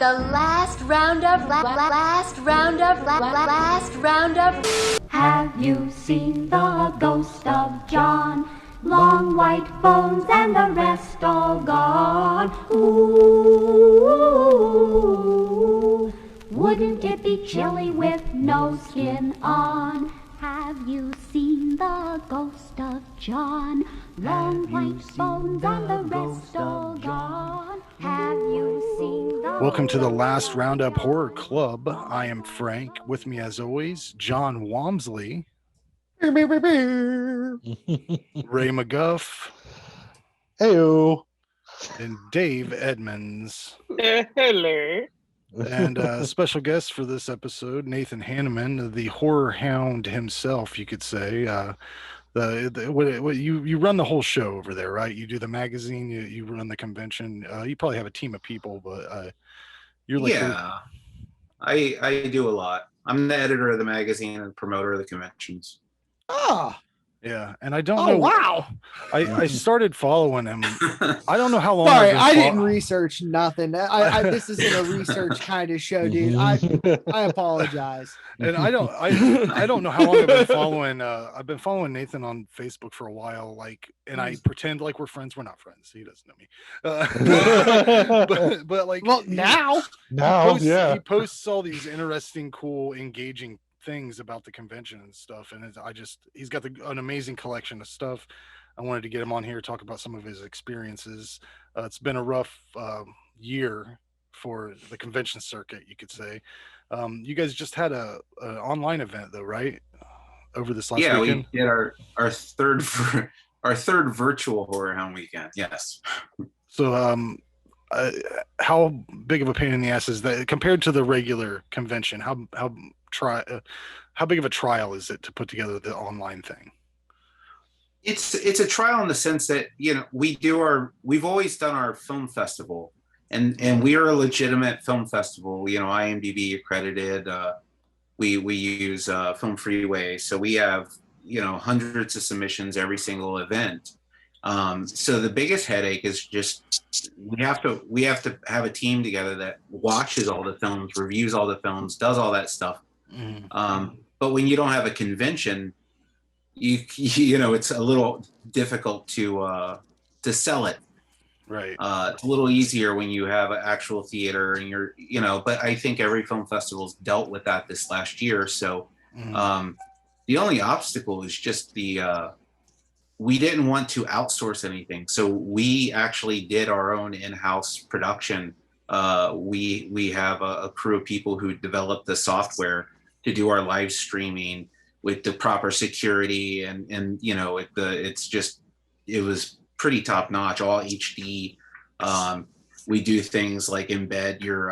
The last roundup, last roundup, last roundup. Have you seen the ghost of John? Long white bones and the rest all gone. Ooh, wouldn't it be chilly with no skin on? Have you seen the ghost of John? Long white bones and the rest all gone. Have you seen the Welcome to the Last Roundup Horror Club. I am Frank. With me, as always, John Walmsley, Ray McGuff, Heyo. and Dave Edmonds. Hello. And special guest for this episode, Nathan Hanneman, the Horrorhound himself, you could say. You run the whole show over there, right? You do the magazine, you run the convention. You probably have a team of people, but you're like I do a lot. I'm the editor of the magazine and promoter of the conventions. Yeah, and I don't know. Wow. I started following him. I don't know how long. Sorry, I didn't research nothing. This isn't a research kind of show, dude. I apologize. And I don't know how long I've been following. I've been following Nathan on Facebook for a while. And I pretend like we're friends. We're not friends. He doesn't know me. But now he posts all these interesting, cool, engaging things about the convention and stuff, and he's got an amazing collection of stuff. I wanted to get him on here, talk about some of his experiences. It's been a rough year for the convention circuit, you could say. You guys just had an online event though, right? Over this last weekend? We did our third virtual Horrorhound weekend. Yes. So how big of a pain in the ass is that compared to the regular convention? How big of a trial is it to put together the online thing? It's a trial in the sense that, we've always done our film festival, and we are a legitimate film festival, IMDb accredited. We use Film Freeway, so we have hundreds of submissions every single event. So the biggest headache is just we have to have a team together that watches all the films, reviews all the films, does all that stuff. But when you don't have a convention, it's a little difficult to sell it. Right. It's a little easier when you have an actual theater and but I think every film festival's dealt with that this last year. So the only obstacle is just we didn't want to outsource anything. So we actually did our own in-house production. We have a crew of people who developed the software to do our live streaming with the proper security and it was pretty top notch, all HD. We do things like embed your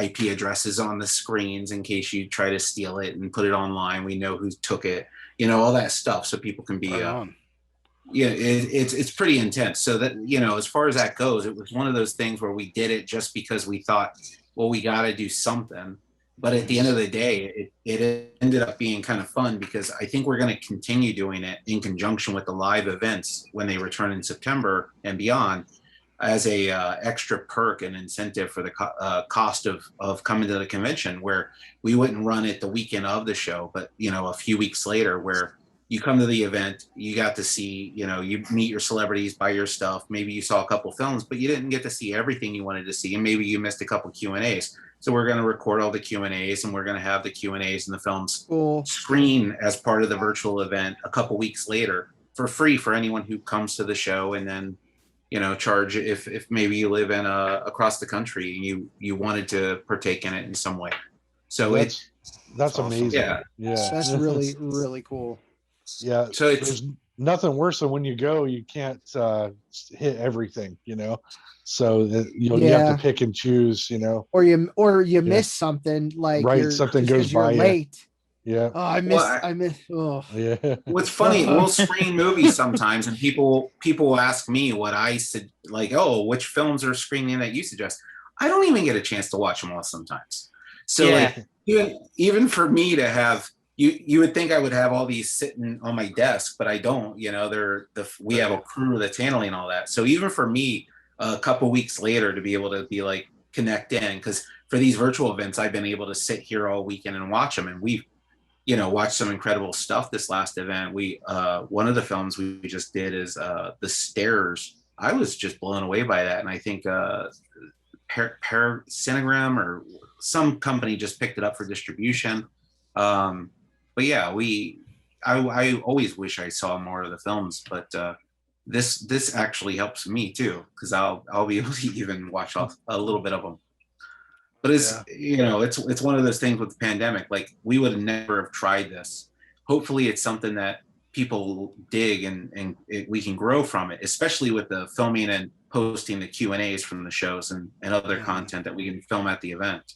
IP addresses on the screens in case you try to steal it and put it online. We know who took it, all that stuff, so people can be. It's pretty intense. So that as far as that goes, it was one of those things where we did it just because we thought, well, we got to do something. But at the end of the day, it ended up being kind of fun because I think we're going to continue doing it in conjunction with the live events when they return in September and beyond, as a extra perk and incentive for the cost of coming to the convention, where we wouldn't run it the weekend of the show, but a few weeks later, where you come to the event, you got to see, you meet your celebrities, buy your stuff. Maybe you saw a couple films, but you didn't get to see everything you wanted to see, and maybe you missed a couple Q&As. So we're going to record all the Q&As, and we're going to have the Q&As and the films screen as part of the virtual event a couple weeks later for free for anyone who comes to the show, and then charge if maybe you live in across the country and you wanted to partake in it in some way. So that's awesome. Amazing. Yeah, that's really, really cool. Yeah, so there's nothing worse than when you go, you can't hit everything, so that you have to pick and choose, or you miss something, like something goes by, you're late. Yeah. Oh, I miss. Oh, yeah. What's funny, we'll screen movies sometimes, and people will ask me what I said, like, oh, which films are screening that you suggest. I don't even get a chance to watch them all sometimes. So like even for me to have. You would think I would have all these sitting on my desk, but I don't. We have a crew that's handling all that. So even for me, a couple weeks later, to be able to be like connect in, because for these virtual events, I've been able to sit here all weekend and watch them. And we've, watched some incredible stuff this last event. One of the films we just did is The Stairs. I was just blown away by that. And I think Cinegram or some company just picked it up for distribution. But yeah, I always wish I saw more of the films, but this actually helps me too, because I'll be able to even watch off a little bit of them. But it's it's one of those things with the pandemic. Like, we would never have tried this. Hopefully, it's something that people dig and we can grow from it, especially with the filming and posting the Q&As from the shows and other content that we can film at the event.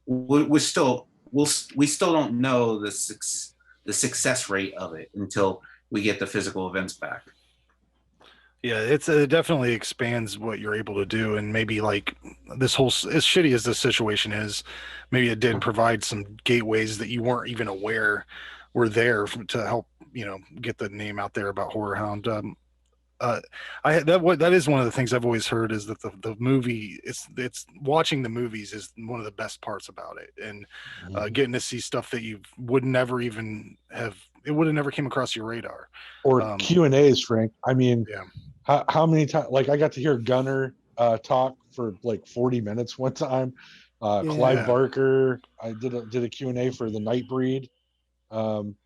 We still don't know the success rate of it until we get the physical events back. Yeah, it definitely expands what you're able to do, and maybe like this whole, as shitty as this situation is, maybe it did provide some gateways that you weren't even aware were there to help get the name out there about Horrorhound. That is one of the things I've always heard, is that the movie, it's watching the movies is one of the best parts about it, and getting to see stuff that you would never even have, it would have never came across your radar. Or Q&As, Frank. I mean, how many times, like, I got to hear Gunner talk for like 40 minutes one time. Clive Barker, I did a Q&A for the Nightbreed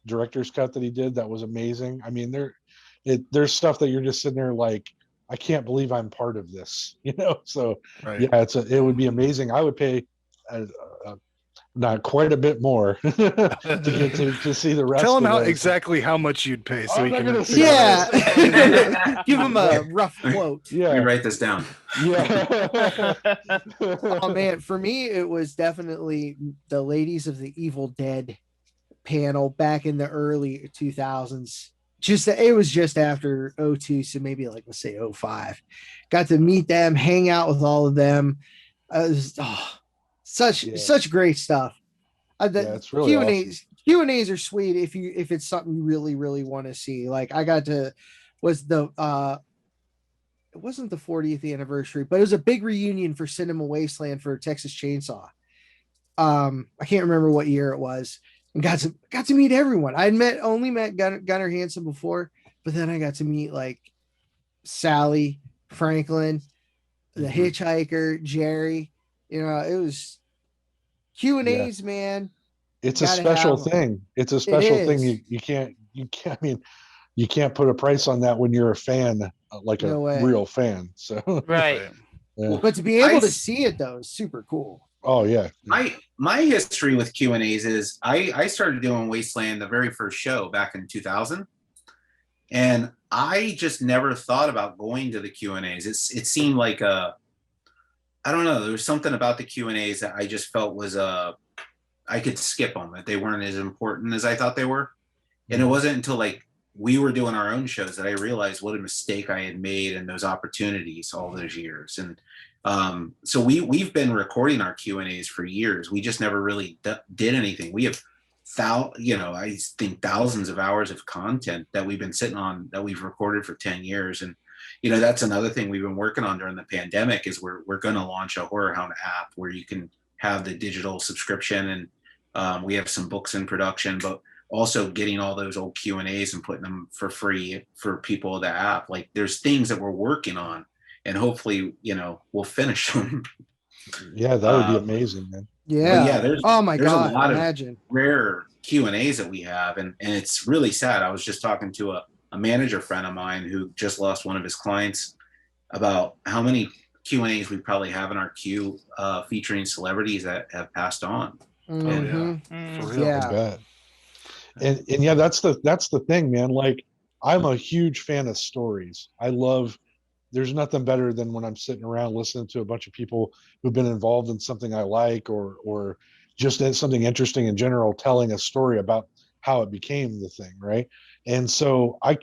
director's cut that he did. That was amazing. I mean, there's stuff that you're just sitting there like, I can't believe I'm part of this, So it would be amazing. I would pay not quite a bit more to get to see the rest. Tell him exactly how much you'd pay, so he can. Give him a rough quote. Let me write this down. Oh man, for me it was definitely the Ladies of the Evil Dead panel back in the early 2000s. It was just after 02, so maybe like, let's say 05. Got to meet them, hang out with all of them. Such great stuff. It's really awesome. Q&As are sweet if it's something you really, really want to see. Like, it wasn't the 40th anniversary, but it was a big reunion for Cinema Wasteland for Texas Chainsaw. I can't remember what year it was. And got to meet everyone. I'd only met Gunnar Hansen before, but then I got to meet like Sally, Franklin, the hitchhiker, Jerry. It was Q&As, man. It's a special thing. It's a special thing. You can't, I mean, you can't put a price on that when you're a fan, like real fan. So right. But to be able to see it though is super cool. Oh yeah. My history with Q&As is I started doing Wasteland the very first show back in 2000, and I just never thought about going to the Q&As. It seemed like I don't know, there was something about the Q&As that I just felt was I could skip them, that they weren't as important as I thought they were. And it wasn't until like we were doing our own shows that I realized what a mistake I had made in those opportunities all those years. And so we've been recording our Q&As for years. We just never really did anything. We have I think thousands of hours of content that we've been sitting on that we've recorded for 10 years. And that's another thing we've been working on during the pandemic is we're going to launch a Horrorhound app where you can have the digital subscription, and we have some books in production, but also getting all those old Q&As and putting them for free for people of the app. Like, there's things that we're working on, and hopefully, we'll finish them. Yeah, that would be amazing, man. Yeah. There's a lot imagine. of rare Q&As that we have, and it's really sad. I was just talking to a manager friend of mine who just lost one of his clients about how many Q&As we probably have in our queue featuring celebrities that have passed on. Mm-hmm. For real. Yeah. I bet. And yeah, that's the thing, man. Like, I'm a huge fan of stories. There's nothing better than when I'm sitting around listening to a bunch of people who've been involved in something I like, or just something interesting in general, telling a story about how it became the thing, right? And so I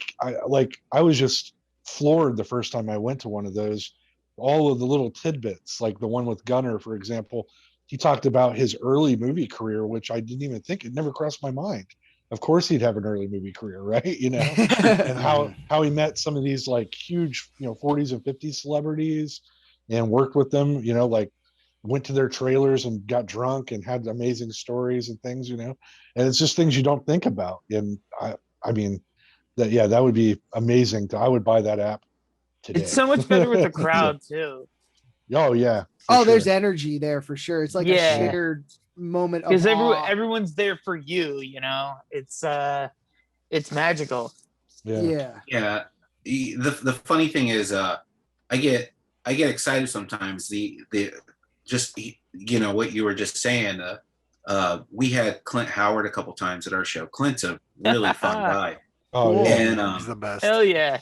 was just floored the first time I went to one of those. All of the little tidbits, like the one with Gunner, for example, he talked about his early movie career, which I didn't even think, it never crossed my mind. Of course he'd have an early movie career, right? And how he met some of these like huge, 40s and 50s celebrities and worked with them, like went to their trailers and got drunk and had amazing stories and things, you know, and it's just things you don't think about. And I mean, that would be amazing. I would buy that app today. It's so much better with the crowd too. Oh yeah. Oh, for there's sure. energy there for sure. It's like a Yeah. shared moment of Because awe. everyone's there for you, you know. It's magical. Yeah. Yeah. The funny thing is, I get excited sometimes. The just, you know, what you were just saying. We had Clint Howard a couple times at our show. Clint's a really fun guy. Oh Cool. yeah. And He's the best. Hell yeah.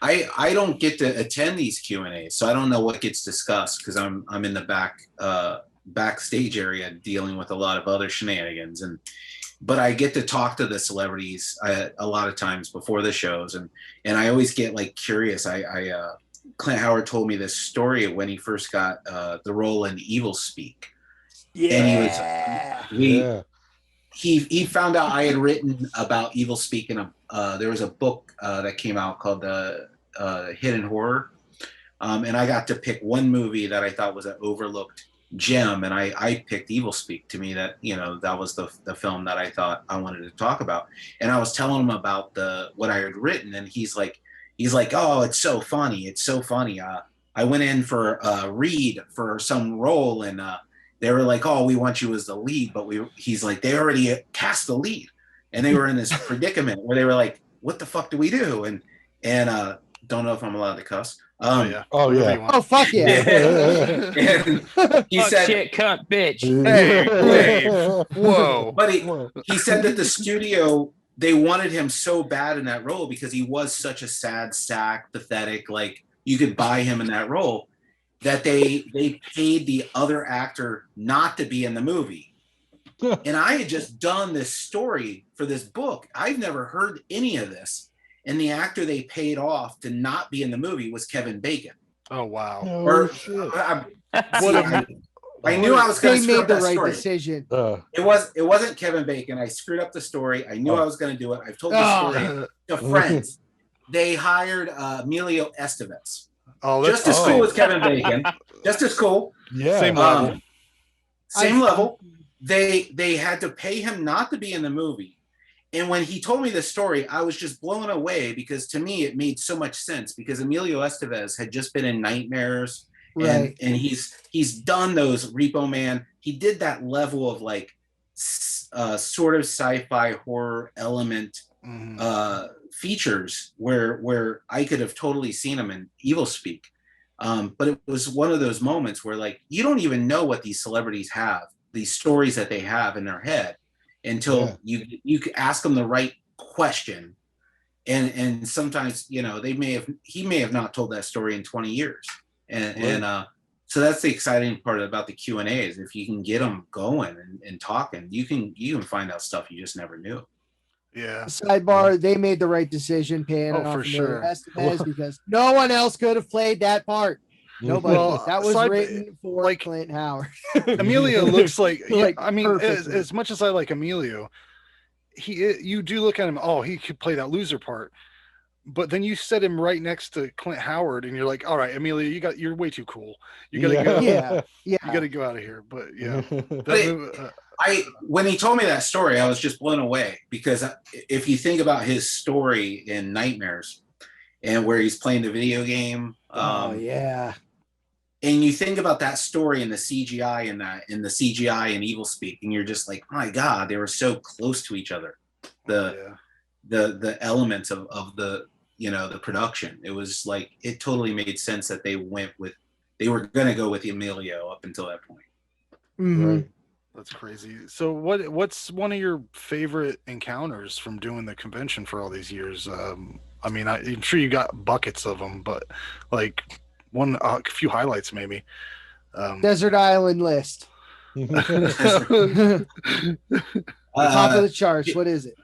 I don't get to attend these Q&As, so I don't know what gets discussed because I'm in the backstage area dealing with a lot of other shenanigans, but I get to talk to the celebrities a lot of times before the shows, and I always get like curious. Clint Howard told me this story when he first got the role in Evil Speak. Yeah. And he found out I had written about Evil Speak in there was a book that came out called Hidden Horror, and I got to pick one movie that I thought was an overlooked gem, and I picked Evil Speak. To me, that, you know, that was the film that I thought I wanted to talk about, and I was telling him about what I had written, and he's like, oh, it's so funny. I went in for a read for some role, and they were like, oh, we want you as the lead, but he's like, they already cast the lead, and they were in this predicament where they were like, what the fuck do we do? And don't know if I'm allowed to cuss. Oh yeah. Oh yeah. Oh fuck yeah. And he Fuck said, shit, cunt, bitch. Hey, whoa. but he said that the studio, they wanted him so bad in that role because he was such a sad sack, pathetic, like you could buy him in that role, that they paid the other actor not to be in the movie. And I had just done this story for this book. I've never heard any of this. And the actor they paid off to not be in the movie was Kevin Bacon. Oh wow. Oh, shit. I knew I was going They to screw made up the that right story. decision. It wasn't Kevin Bacon. I screwed up the story. I knew I was going to do it. I've told the story to friends. They hired Emilio Estevez. Oh, Just as cool as Kevin Bacon. Just as cool. Yeah. Same level. Same level. They had to pay him not to be in the movie. And when he told me this story, I was just blown away because to me it made so much sense because Emilio Estevez had just been in Nightmares, Right. and he's done those Repo Man. He did that level of like sort of sci-fi horror element features where I could have totally seen him in Evil Speak. But it was one of those moments where like you don't even know what these celebrities have, these stories that they have in their head until you ask them the right question. And sometimes, you know, he may have not told that story in 20 years. And so that's the exciting part about the Q&A is if you can get them going and talking, you can find out stuff you just never knew. Yeah. Sidebar, they made the right decision paying it off for sure. Estevez because no one else could have played that part. Nobody. Well, that was side- written for like, Clint Howard. Emilio looks like, Like, I mean, perfectly. as much as I like Emilio, you do look at him, oh, he could play that loser part. But then you set him right next to Clint Howard, and you're like, all right, Emilio, you're way too cool. You gotta go. Yeah. You gotta go out of here. But yeah, When he told me that story, I was just blown away because if you think about his story in Nightmares and where he's playing the video game, yeah. and you think about that story and the CGI in the CGI and Evil Speak, and you're just like, my God, they were so close to each other. The elements of the, you know, the production. It was like it totally made sense that they were gonna go with Emilio up until that point. Mm-hmm. Right. That's crazy. So what's one of your favorite encounters from doing the convention for all these years? I mean, I'm sure you got buckets of them, but like a few highlights maybe. Desert Island list. Top of the charts. What is it?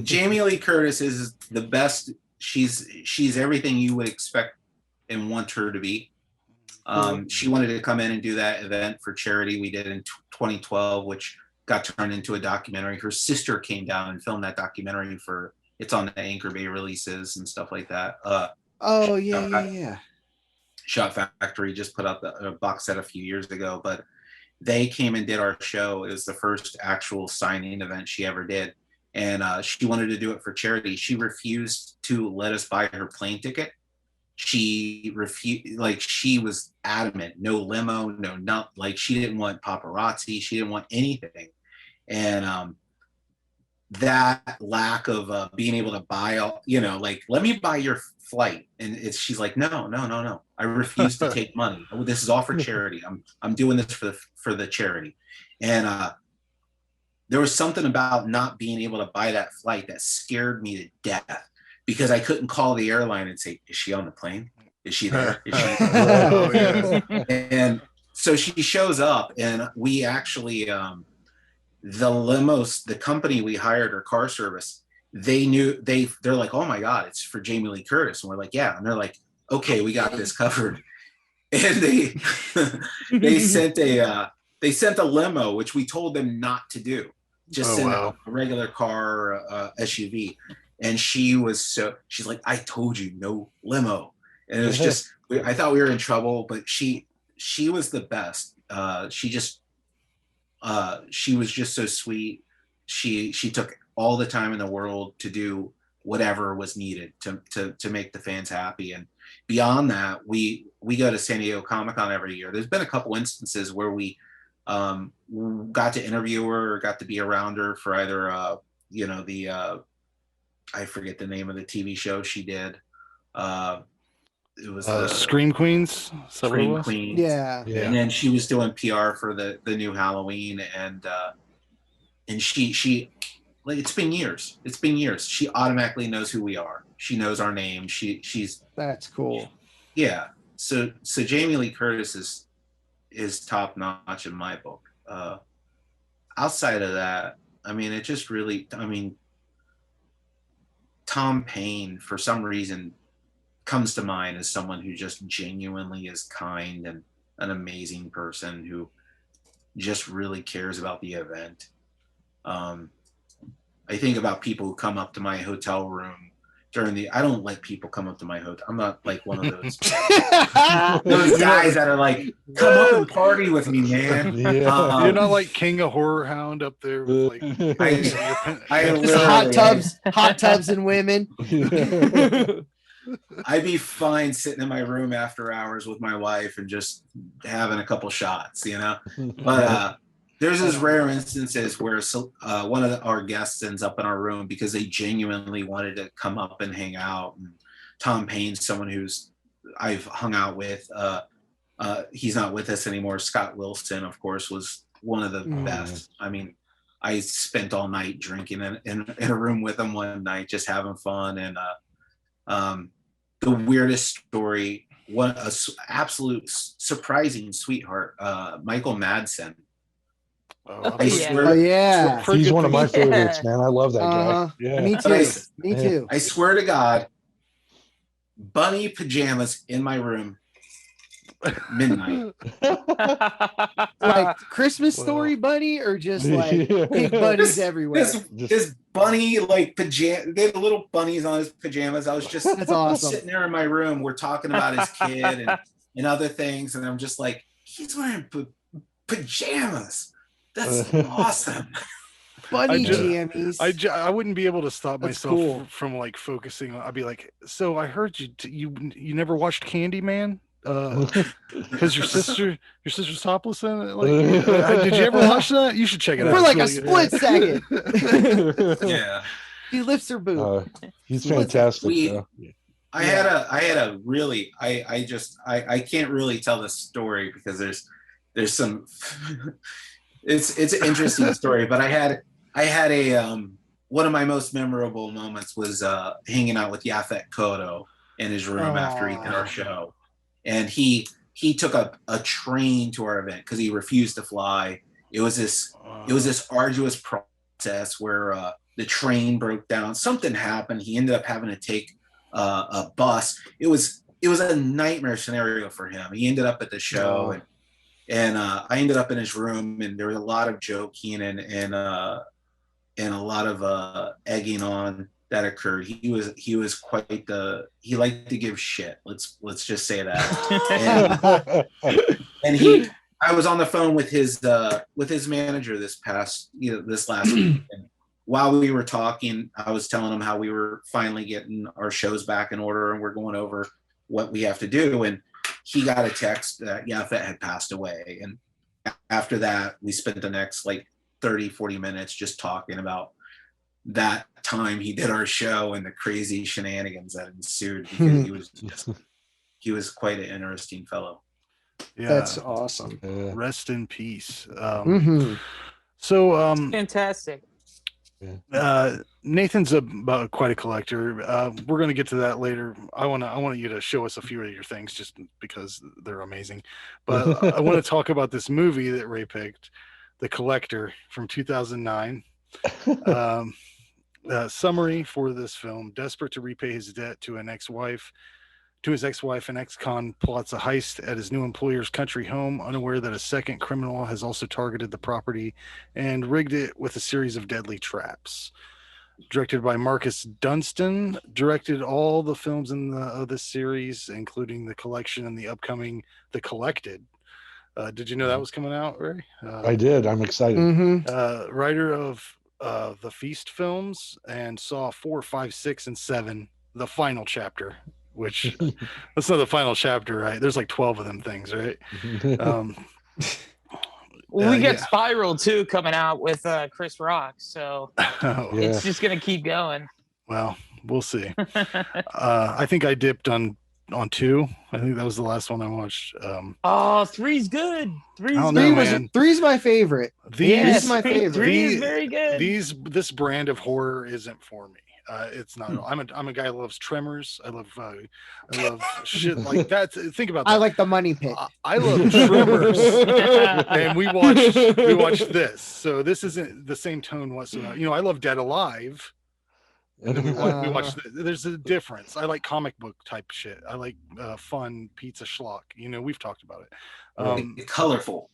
Jamie Lee Curtis is the best. She's everything you would expect and want her to be. She wanted to come in and do that event for charity we did in 2012, which got turned into a documentary. Her sister came down and filmed that documentary it's on the Anchor Bay releases and stuff like that. Yeah. Shot Factory just put out a box set a few years ago, but they came and did our show. It was the first actual signing event she ever did. And she wanted to do it for charity. She refused to let us buy her plane ticket. She refused, like, she was adamant, no limo, no, not like, she didn't want paparazzi. She didn't want anything. And that lack of being able to buy, like, let me buy your flight. And she's like, no. I refuse to take money. This is all for charity. I'm doing this for the charity. And there was something about not being able to buy that flight that scared me to death, because I couldn't call the airline and say, is she on the plane? Is she there? Is she Oh, yeah. And so she shows up, and we actually, the limos, the company we hired, her car service, they're like, oh my God, it's for Jamie Lee Curtis. And we're like, yeah. And they're like, okay, we got this covered. And they sent a limo, which we told them not to do, just send a regular car, SUV. And she's like, I told you, no limo. And it was just, I thought we were in trouble, but she was the best. She was just so sweet. She took all the time in the world to do whatever was needed to make the fans happy. And beyond that, we go to San Diego Comic-Con every year. There's been a couple instances where we got to interview her or got to be around her for either I forget the name of the TV show she did. It was Scream Queens. Scream Queens. Yeah. And then she was doing PR for the new Halloween, and she like, it's been years. She automatically knows who we are. She knows our name. She's That's cool. Yeah. So Jamie Lee Curtis is top notch in my book. Outside of that, I mean, it just really, Tom Paine, for some reason, comes to mind as someone who just genuinely is kind and an amazing person who just really cares about the event. I think about people who come up to my hotel room I don't let people come up to my hotel. I'm not like one of those guys that are like, come up and party with me, man. Yeah. You're not like King of Horrorhound up there with like hot tubs and women. I'd be fine sitting in my room after hours with my wife and just having a couple shots, But there's those rare instances where one of our guests ends up in our room because they genuinely wanted to come up and hang out. And Tom Payne's someone I've hung out with. He's not with us anymore. Scott Wilson, of course, was one of the best. I mean, I spent all night drinking in a room with him one night, just having fun. And the weirdest story, absolute surprising sweetheart, Michael Madsen. He's one of my favorites, man. I love that guy. Yeah. Me too. Me too. I swear to God, bunny pajamas in my room, midnight. Like Christmas Story bunny, or just like big bunnies everywhere? This bunny, like pajama, they had little bunnies on his pajamas. I was just That's awesome. Sitting there in my room. We're talking about his kid and other things, and I'm just like, he's wearing pajamas. That's awesome. Bunny jammies. I wouldn't be able to stop myself from like focusing. I'd be like, so I heard you never watched Candyman? Because your sister's topless in it. Like, did you ever watch that? You should check it out. For like a split second. Yeah. She lifts her boob. He's fantastic. I had a really, I can't really tell this story because there's some it's an interesting story, but I had a one of my most memorable moments was hanging out with Yaphet Kotto in his room after he did our show, and he took a train to our event because he refused to fly. It was this arduous process where the train broke down, something happened, he ended up having to take a bus. It was a nightmare scenario for him. He ended up at the show, and I ended up in his room, and there was a lot of joking and a lot of egging on. that occurred. He was quite he liked to give shit. Let's just say that. And I was on the phone with his manager this last week. And while we were talking, I was telling him how we were finally getting our shows back in order and we're going over what we have to do. And he got a text that Yafet had passed away. And after that, we spent the next like 30-40 minutes just talking about that time he did our show and the crazy shenanigans that ensued, because he was quite an interesting fellow. Yeah, That's awesome. Rest in peace. Fantastic. Nathan's quite a collector. We're going to get to that later. I want you to show us a few of your things just because they're amazing. But I want to talk about this movie that Ray picked, The Collector from 2009. Summary for this film: desperate to repay his debt to his ex-wife, an ex-con plots a heist at his new employer's country home, unaware that a second criminal has also targeted the property and rigged it with a series of deadly traps. Directed by Marcus Dunstan, directed all the films of this series, including The Collection and the upcoming The Collected. Did you know that was coming out, Ray? I did. I'm excited. Writer of the Feast films and saw 4, 5, 6, and 7, the final chapter. Which that's not the final chapter, right? There's like 12 of them things, right? We got Spiral too coming out with Chris Rock, so it's just gonna keep going. Well, we'll see. I think I dipped on 2. I think that was the last one I watched. 3's good. Three's my favorite. These my favorite. 3 is very good. This brand of horror isn't for me. It's not. I'm a guy who loves Tremors. I love shit like that. Think about that. I like the Money Pit. I love Tremors, and we watched this. So this isn't the same tone whatsoever. You know, I love Dead Alive, and then we watched. There's a difference. I like comic book type shit. I like fun pizza schlock. You know, we've talked about it. Colorful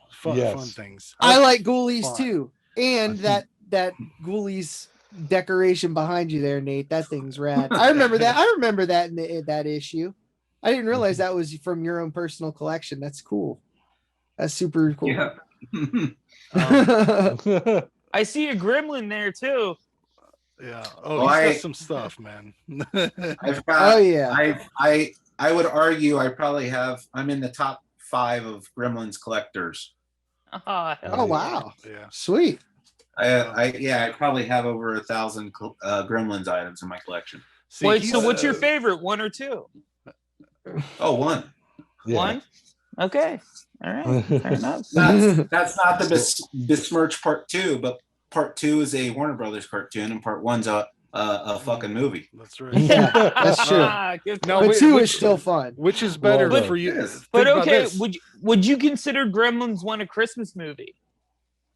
fun things. I like Ghoulies too, and that Ghoulies decoration behind you there, Nate. That thing's rad. I remember that in that issue. I didn't realize that was from your own personal collection. That's cool. That's super cool. Yeah. I see a gremlin there too. Yeah. Oh, he's got some stuff, man. I've got. Oh yeah. I would argue I'm in the top 5 of Gremlins collectors. Oh wow. Yeah. Sweet. I probably have over 1,000 Gremlins items in my collection. Wait, so what's your favorite, 1 or 2? Oh, 1. Yeah. 1? Okay. All right. Fair enough. That's not the Besmirch Part 2, but Part 2 is a Warner Brothers cartoon, and Part 1's a fucking movie. That's right. Yeah, that's true. But 2 is still fun. Which is better for you? But okay, would you consider Gremlins 1 a Christmas movie?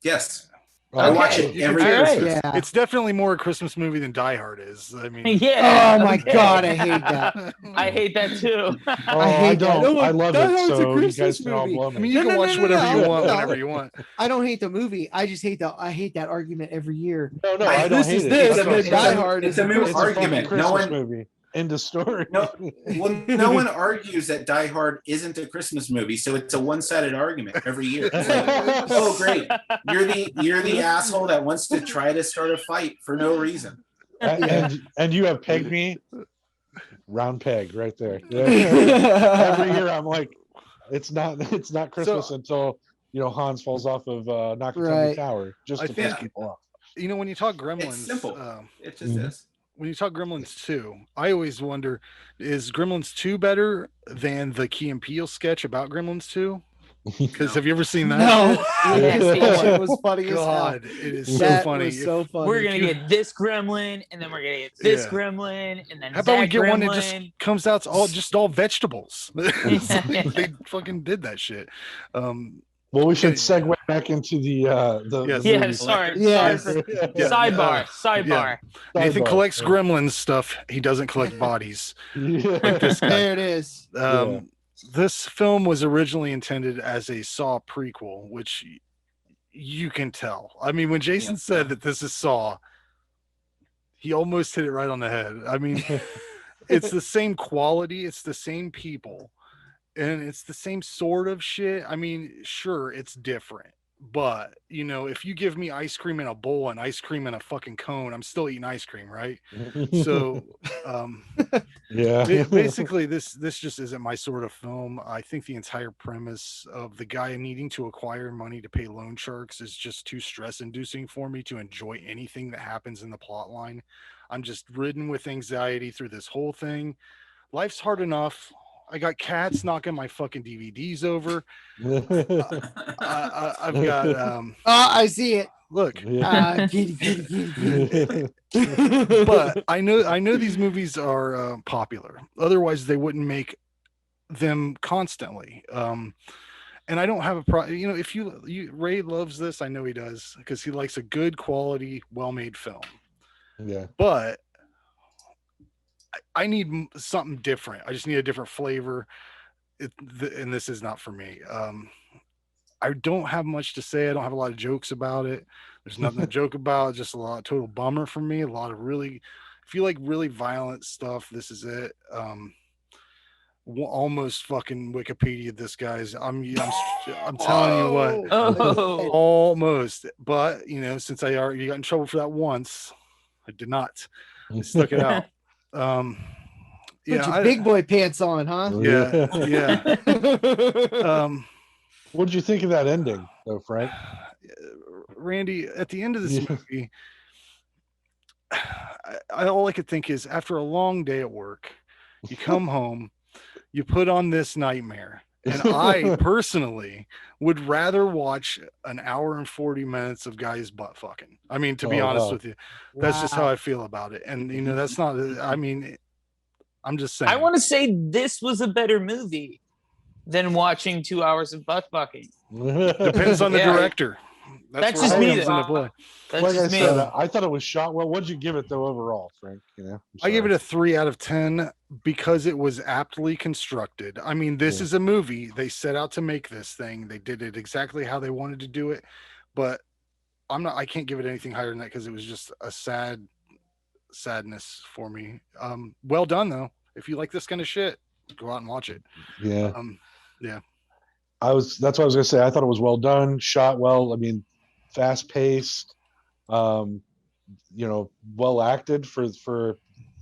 Yes. I watch it every Christmas. Yeah. It's definitely more a Christmas movie than Die Hard is. I mean, yeah. Oh my god, I hate that. I hate that too. I don't. I love it. So you guys movie. can all blow me. I mean, you can watch whatever you want whenever you want. I don't hate the movie. I just hate that argument every year. No, I don't hate it. Die Hard it's a moot argument. No one movie. End of story. No one argues that Die Hard isn't a Christmas movie, so it's a one-sided argument every year. It's like, oh, great, you're the asshole that wants to try to start a fight for no reason. And you have pegged me, round peg right there. Every year I'm like, it's not Christmas until Hans falls off of Nakatomi Tower just to piss people off. You know, when you talk Gremlins, it's simple. It just is. When you talk Gremlins 2, I always wonder, is Gremlins 2 better than the Key and Peele sketch about Gremlins 2? Because have you ever seen that? No. It was funny as hell. It is so funny. So funny. We're gonna get this gremlin, and then we're gonna get this gremlin, and then how about we get gremlin. one that just comes out all vegetables? They fucking did that shit. Well, we should segue back into Sidebar. Nathan collects Gremlins stuff. He doesn't collect bodies. Like this guy. There it is. This film was originally intended as a Saw prequel, which you can tell. I mean, when Jason said that this is Saw, He almost hit it right on the head. I mean, it's the same quality, it's the same people, and it's the same sort of shit. I mean, sure, it's different. But, you know, if you give me ice cream in a bowl and ice cream in a fucking cone, I'm still eating ice cream, right? So, yeah. basically, this just isn't my sort of film. I think the entire premise of the guy needing to acquire money to pay loan sharks is just too stress inducing for me to enjoy anything that happens in the plot line. I'm just ridden with anxiety through this whole thing. Life's hard enough. I got cats knocking my fucking DVDs over. I've got Oh, I see it. look, Kitty, kitty, kitty, kitty. but I know these movies are popular. Otherwise, they wouldn't make them constantly. And I don't have a problem. You know, if you Ray loves this, I know he does, because he likes a good quality, well-made film. Yeah. But I need something different. I just need a different flavor. And this is not for me. I don't have much to say. I don't have a lot of jokes about it. There's nothing to joke about. Just a lot of total bummer for me. A lot of really, if you like really violent stuff, this is it. Almost fucking Wikipedia this, guys. I'm telling you what. Oh. Almost. But, you know, since I already got in trouble for that once, I did not. I stuck it out. Put your big boy pants on, huh? Yeah. What did you think of that ending, though, Frank? Randy, at the end of this movie, all I could think is, after a long day at work, you come home, you put on this nightmare. And I personally would rather watch an hour and 40 minutes of guys butt fucking. I mean, to be honest with you, that's just how I feel about it. And, you know, that's not, I mean, I'm just saying. I want to say this was a better movie than watching 2 hours of butt fucking. Depends on the director. That's just me. That's like just I said, I thought it was shot well. What'd you give it, though, overall, Frank? You know, I give it a 3 out of 10 because it was aptly constructed. I mean, this is a movie. They set out to make this thing. They did it exactly how they wanted to do it. But I can't give it anything higher than that, because it was just a sadness for me. Well done, though. If you like this kind of shit, go out and watch it. Yeah. Yeah. That's what I was gonna say. I thought it was well done, shot well. I mean, fast paced, you know, well acted for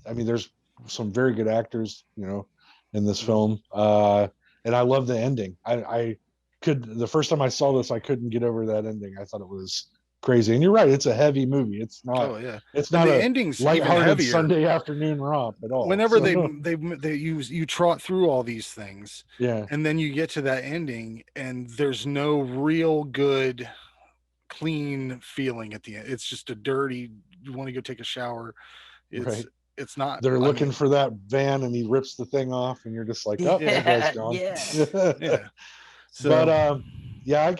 I mean, there's some very good actors, you know, in this film. And I love the ending. The first time I saw this, I couldn't get over that ending. I thought it was crazy. And you're right, it's a heavy movie. It's not it's not the a ending's lighthearted heavier. Sunday afternoon romp at all. Whenever they you trot through all these things, and then you get to that ending, and there's no real good clean feeling at the end. It's just a dirty, you want to go take a shower. It's not. They're looking for that van, and he rips the thing off, and you're just like, oh, that guy's gone. Yeah. So, but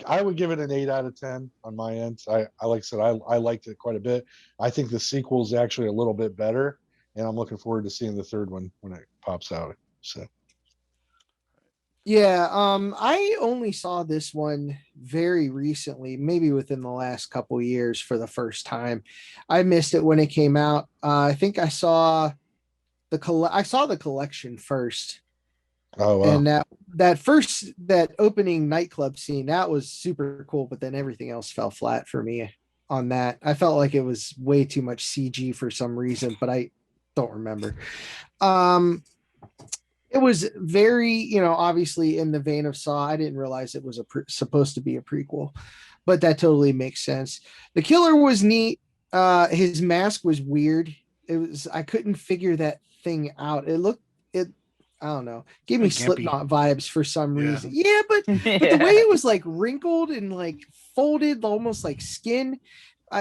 I would give it an 8 out of 10 on my end. I like I said, I liked it quite a bit. I think the sequel is actually a little bit better, and I'm looking forward to seeing the third one when it pops out. So yeah, I only saw this one very recently, maybe within the last couple years for the first time. I missed it when it came out. I think I saw the collection first. Oh wow. And that opening nightclub scene, that was super cool, but then everything else fell flat for me on that. I felt like it was way too much CG for some reason, but I don't remember. It was very, you know, obviously in the vein of Saw. I didn't realize it was supposed to be a prequel, but that totally makes sense. The killer was neat. His mask was weird. I couldn't figure that thing out. I don't know. Gave me Slipknot vibes for some reason. Yeah, but the way it was like wrinkled and like folded, almost like skin.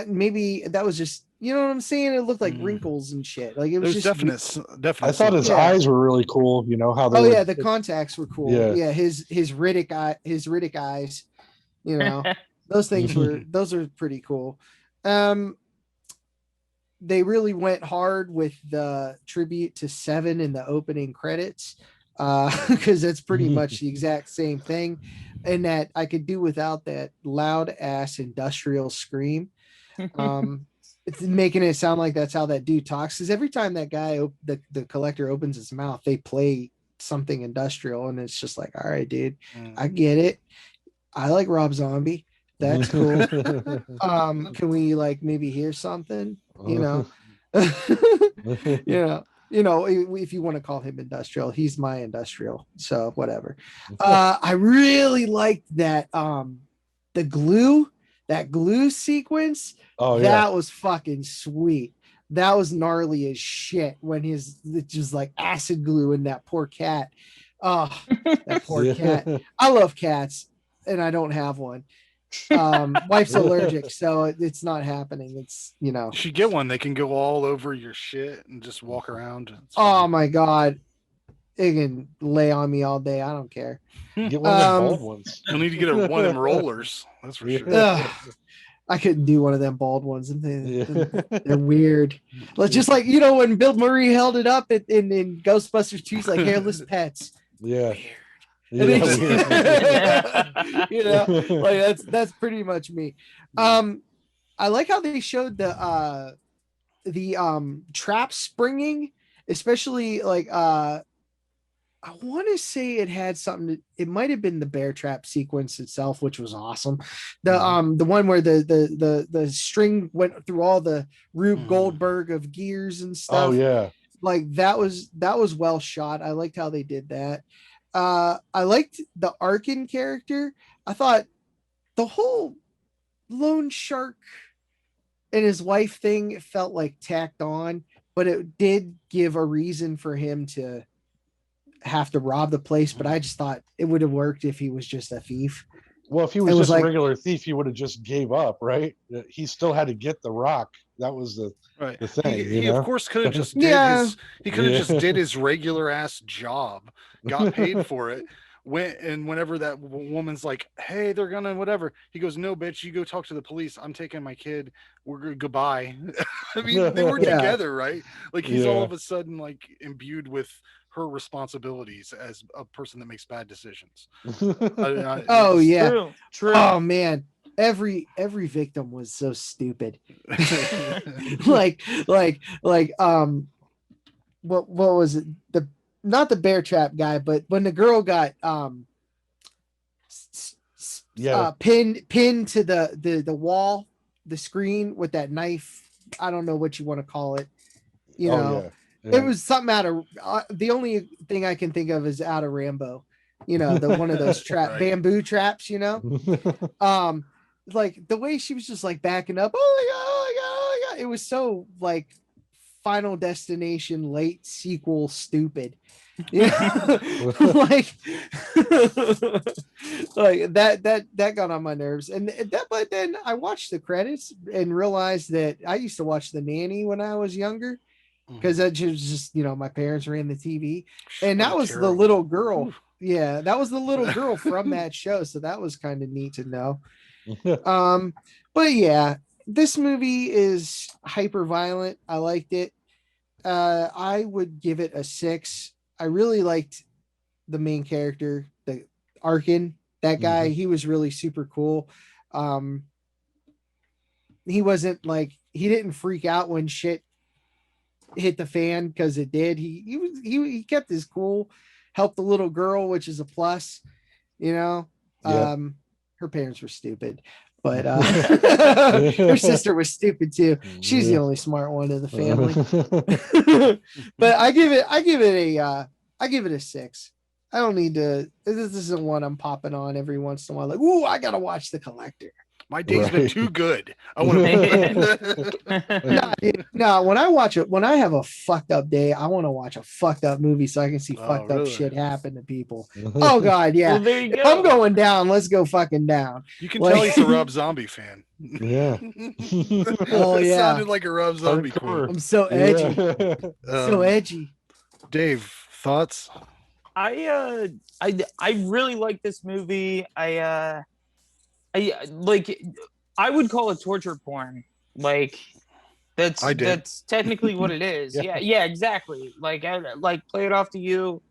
Maybe that was just, you know what I'm saying? It looked like wrinkles and shit. Like it was just definitely. I thought his eyes were really cool. You know how they the contacts were cool. Yeah, his Riddick eyes. You know, those things those are pretty cool. They really went hard with the tribute to Seven in the opening credits, because that's pretty much the exact same thing, and that I could do without that loud ass industrial scream. it's making it sound like that's how that dude talks. Because every time that guy, the collector opens his mouth, they play something industrial, and it's just like, all right, dude, I get it. I like Rob Zombie. That's cool. Can we like maybe hear something? You know, if you want to call him industrial, he's my industrial. So whatever. I really liked that that glue sequence. Oh yeah, that was fucking sweet. That was gnarly as shit when it's just like acid glue in that poor cat. Oh, that poor cat. I love cats and I don't have one. Wife's allergic, so it's not happening. It's, you should get one. They can go all over your shit and just walk around. Oh my god, it can lay on me all day. I don't care. Get one of them bald ones. You'll need to get one of them rollers. That's for sure. I couldn't do one of them bald ones, and they're weird. Just like when Bill Murray held it up in Ghostbusters 2, he's like hairless pets. Yeah. Weird. Like that's pretty much me. I like how they showed the trap springing, especially like I want to say it had something it might have been the bear trap sequence itself, which was awesome. The one where the string went through all the Rube Goldberg of gears and stuff. Oh yeah. Like that was well shot. I liked how they did that. I liked the Arkin character. I thought the whole loan shark and his wife thing felt like tacked on, but it did give a reason for him to have to rob the place. But I just thought it would have worked if he was just a thief. Well, if he was just a regular thief, he would have just gave up, right? He still had to get the rock. That was the thing. He of course could have just did his regular ass job, got paid for it. Whenever that woman's like, hey, they're gonna whatever, he goes, no, bitch, you go talk to the police. I'm taking my kid. We're goodbye. I mean, they were together, right? Like he's all of a sudden like imbued with her responsibilities as a person that makes bad decisions. Oh yeah, true. Oh man, every victim was so stupid. like what was it? Not the bear trap guy, but when the girl got pinned to the wall, the screen with that knife. I don't know what you want to call it. It was something out of the only thing I can think of is out of Rambo, the one of those bamboo traps, like the way she was just like backing up. Oh my God. It was so like Final Destination late sequel stupid. like that got on my nerves. But then I watched the credits and realized that I used to watch The Nanny when I was younger. Because that just my parents ran the TV, and that was the little girl. Yeah, that was the little girl from that show. So that was kind of neat to know. But yeah, this movie is hyper violent. I liked it. I would give it a 6. I really liked the main character, the Arkin. That guy, he was really super cool. He wasn't like he didn't freak out when shit hit the fan, because it did. He kept his cool, helped the little girl, which is a plus. Her parents were stupid, but her sister was stupid too. She's the only smart one in the family. But I give it a 6. I don't need to. This isn't one I'm popping on every once in a while. Like, ooh, I gotta watch The Collector. My day's been too good. I want to. No, when I have a fucked up day, I want to watch a fucked up movie so I can see fucked up shit happen to people. Oh God, yeah. Well, there you go. If I'm going down, let's go fucking down. You can tell he's a Rob Zombie fan. Yeah. Oh yeah. Sounded like a Rob Zombie quote. I'm so edgy. So edgy. Dave, thoughts? I really like this movie. I would call it torture porn. Like that's technically what it is. Yeah, exactly. Like I play it off to you.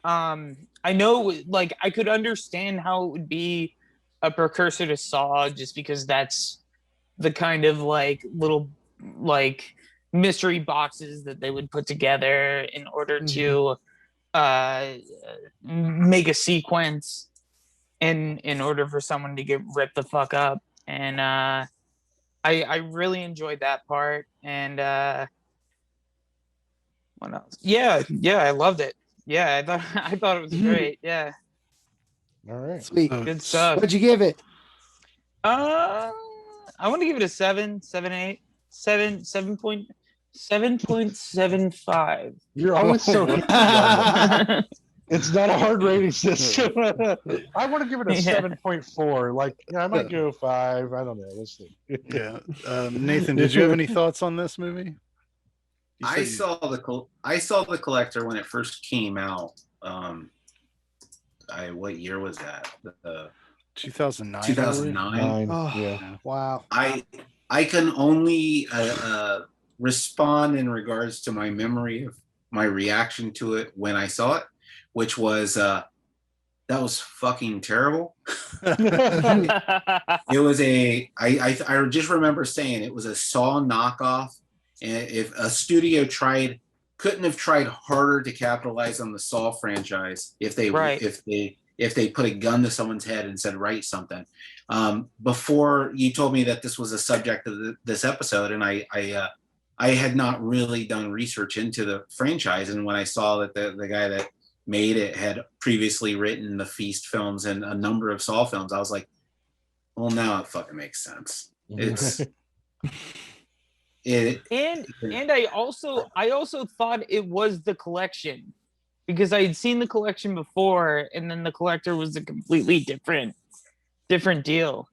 I know, like, I could understand how it would be a precursor to Saw, just because that's the kind of like little like mystery boxes that they would put together in order to make a sequence in order for someone to get ripped the fuck up. And I really enjoyed that part. And what else? Yeah, I loved it. Yeah, I thought it was great. Yeah. All right. Sweet. Good stuff. What'd you give it? I want to give it a 7.75. You're always so. It's not a hard rating system. I want to give it a 7.4. Like, I might go 5. I don't know. Let's see. Yeah. Nathan, did you have any thoughts on this movie? I saw the Collector when it first came out. What year was that? 2009. 2009. Oh, yeah. Wow. I can only respond in regards to my memory of my reaction to it when I saw it, which was that was fucking terrible. It was I just remember saying it was a Saw knockoff, and if a studio couldn't have tried harder to capitalize on the Saw franchise if they put a gun to someone's head and said write something. Before you told me that this was a subject of this episode, and I had not really done research into the franchise, and when I saw that the guy that made it had previously written the Feast films and a number of Saw films, I was like, well, now it fucking makes sense. It's and I also thought it was the Collection, because I had seen the Collection before, and then the Collector was a completely different deal.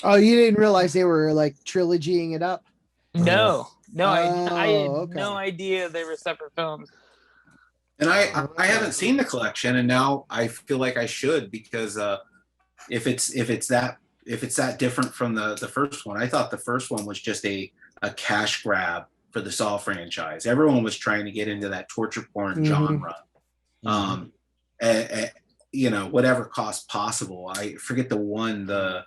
Oh, you didn't realize they were like trilogying it up? No, I had okay. no idea they were separate films. And I haven't seen the Collection, and now I feel like I should, because if it's that different from the first one. I thought the first one was just a cash grab for the Saw franchise. Everyone was trying to get into that torture porn genre, whatever cost possible. I forget the one. I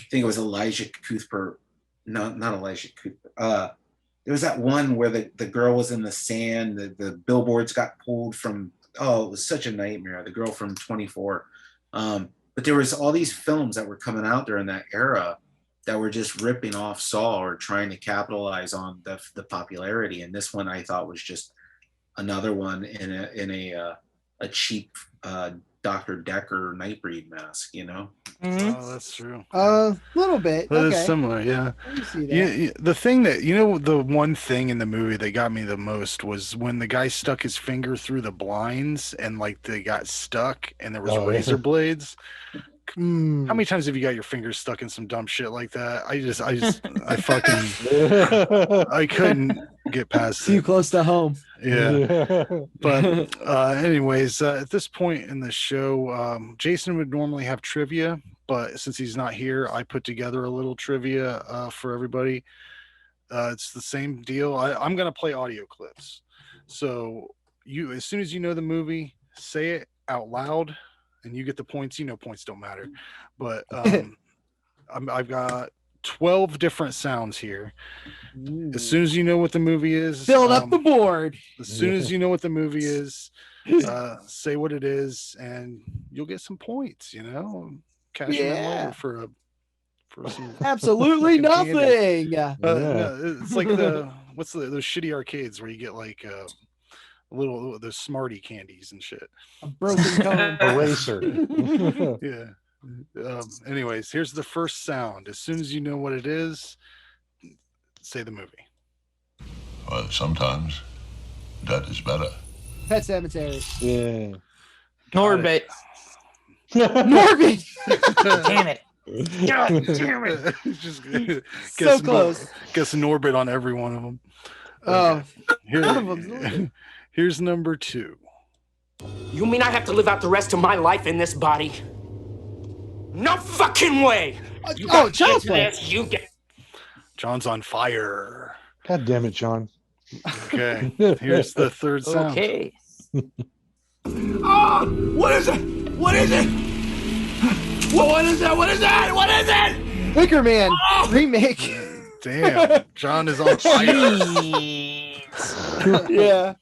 think it was Elijah Cuthbert. No, not Elijah Cuthbert. There was that one where the girl was in the sand. The billboards got pulled from. Oh, it was such a nightmare. The girl from 24. But there was all these films that were coming out during that era that were just ripping off Saw or trying to capitalize on the popularity. And this one I thought was just another one in a cheap Dr. Decker Nightbreed mask, Oh, that's true. A little bit. That Okay. is similar, yeah. I can see that. The thing that, the one thing in the movie that got me the most was when the guy stuck his finger through the blinds and like they got stuck and there was razor blades. How many times have you got your fingers stuck in some dumb shit like that? I couldn't get past Too it. close to home. Yeah. But anyways, at this point in the show, Jason would normally have trivia, but since he's not here, I put together a little trivia for everybody. It's the same deal. I'm going to play audio clips. So as soon as you know the movie, say it out loud. And you get the points. Points don't matter. But I've got 12 different sounds here. As soon as you know what the movie is, Build up the board. As soon as you know what the movie is, say what it is, and you'll get some points. Cash in over for some absolutely nothing. No, it's like those shitty arcades where you get like those Smartie candies and shit. A broken cone. Eraser. Yeah. Anyways, here's the first sound. As soon as you know what it is, say the movie. Well, sometimes that is better. Pet Cemetery. Yeah. Norbit. Norbit. Damn it. God damn it. Just So close. Guess Norbit on every one of them. Oh, one of them. Here's number 2. You mean I have to live out the rest of my life in this body? No fucking way! John's play. John's on fire. God damn it, John. Okay. Here's the third sound. Okay. What is it? What is it? What is that? What is that? What is it? Wicker Man remake. Damn, John is on fire. Jeez. Yeah.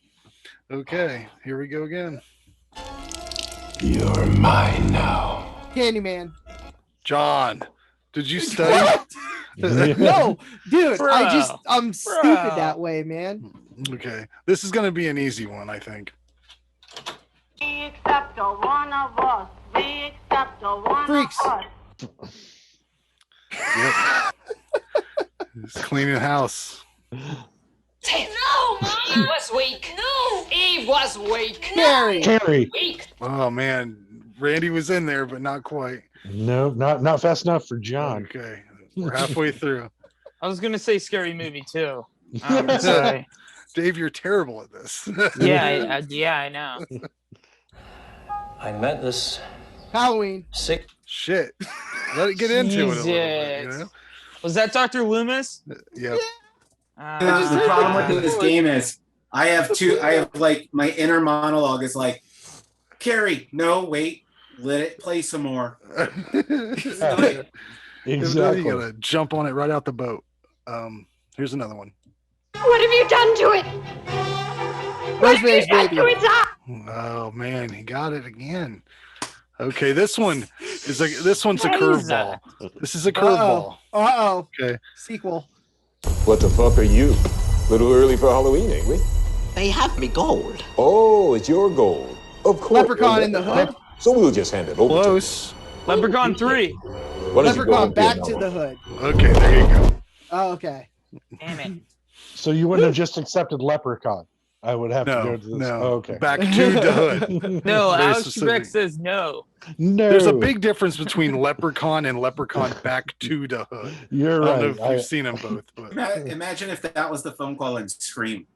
Okay, here we go again. You're mine now. Candyman. John, did you study? No, dude, Bruh. I'm stupid that way, man. Okay, this is gonna be an easy one, I think. Except the one of us. We accept the one Freaks. of us. Yep. He's cleaning house. No, he was weak. No, he was weak. Carrie. Carrie. Weak. Oh man, Randy was in there, but not quite. No, not fast enough for John. Okay, we're halfway through. I was gonna say Scary Movie too. I'm sorry. Dave, you're terrible at this. Yeah, I know. I met this Halloween. sick. Shit. Let it get into it a little bit, you Jesus. know? Was that Dr. Loomis? Yep. The problem with this game is I have like my inner monologue is like, Carrie, no, wait, let it play some more. Exactly. You gotta jump on it right out the boat. Here's another one. What have you done to it? Rosemary's Baby. Oh man, he got it again. Okay, this one's a curveball. This is a curveball. Uh-oh. Okay. Sequel. What the fuck are you? Little early for Halloween, ain't we? They have me gold. Oh, it's your gold. Of course. Leprechaun in the Hood. So we'll just hand it over. Close. Leprechaun 3. What is Leprechaun Back to the Hood. Okay, there you go. Oh, okay. Damn it. So you wouldn't have just accepted Leprechaun. I would have to go to this. No. Oh, okay. Back to the Hood. No, Very Alex specific. Trebek says no. No. There's a big difference between Leprechaun and Leprechaun Back to the Hood. You're I don't know right. if you've seen them both. But. Imagine if that was the phone call in Scream.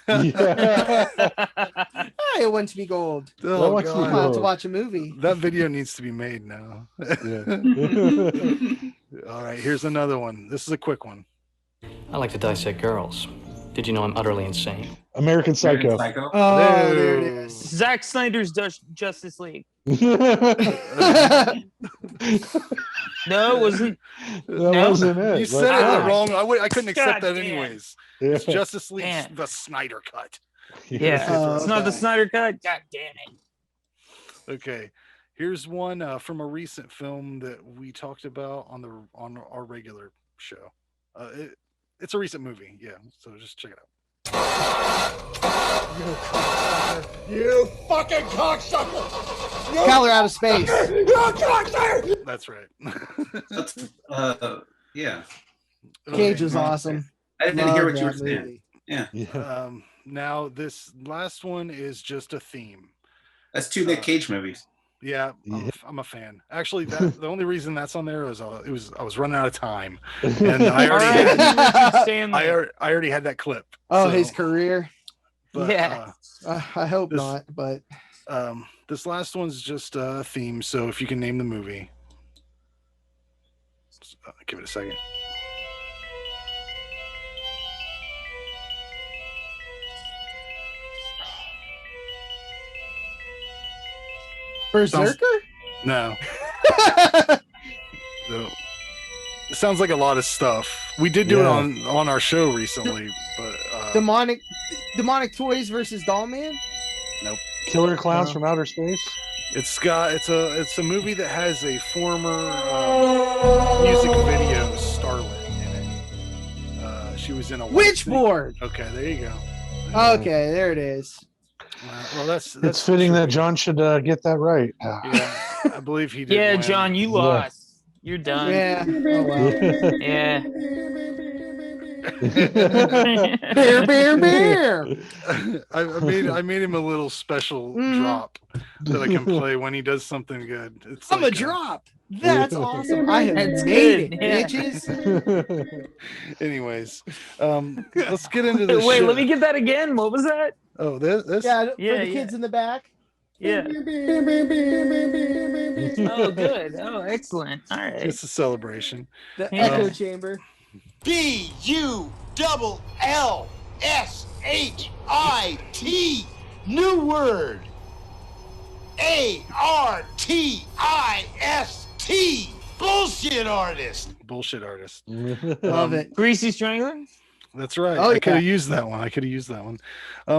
I want to be gold. Oh, want to be God. I'm about to gold. watch a movie. That video needs to be made now. All right, here's another one. This is a quick one. I like to dissect girls. Did you know I'm utterly insane? American Psycho. Oh, there it is. Zack Snyder's Justice League. No, it wasn't. That wasn't it. You said it But- wrong. I couldn't accept God that damn. anyways. Yeah. It's Justice League, Damn. the Snyder cut. Yeah, Oh, it's not the okay. Snyder cut. God damn it. Okay, here's one from a recent film that we talked about on our regular show. It's a recent movie, yeah. So just check it out. You fucking cocksucker! Color Out of Space. That's right. Yeah. Cage was awesome. I didn't hear Love what you were that saying. movie. Yeah. Now this last one is just a theme. That's two Nick Cage movies. Yeah, I'm a fan. Actually, the only reason that's on there is I was running out of time, and I already had that clip. Oh, so, his career. but, Yeah. I hope not, but this last one's just a theme. So if you can name the movie, give it a second. Berserker? No. No. It sounds like a lot of stuff. We did do it on our show recently, but Demonic Toys versus Dollman? nope. Killer Clowns from Outer Space. It's a movie that has a former music video starlet in it. She was in a Witchboard. Okay, there you go. Okay, there it is. Well, that's It's fitting that John should get that right. Yeah, I believe he did. Yeah, win. John, you lost. You're done. Yeah. Oh, well. Yeah. Bear, bear, bear. I made him a little special drop that I can play when he does something good. It's I'm like, a drop. That's awesome. I have That's made good. it, Yeah. bitches. Anyways, let's get into this. Wait, shit. let me get that again. What was that? Oh, this. Yeah, for Yeah, the kids in the back. Yeah. Oh, good. Oh, excellent. All right. It's a celebration. The Yeah. echo chamber. BULLSHIT. New word. ARTIST. Bullshit. bullshit artist. Bullshit artist. Love it. Greasy Strangler. That's right. Oh, I could have yeah. used that one.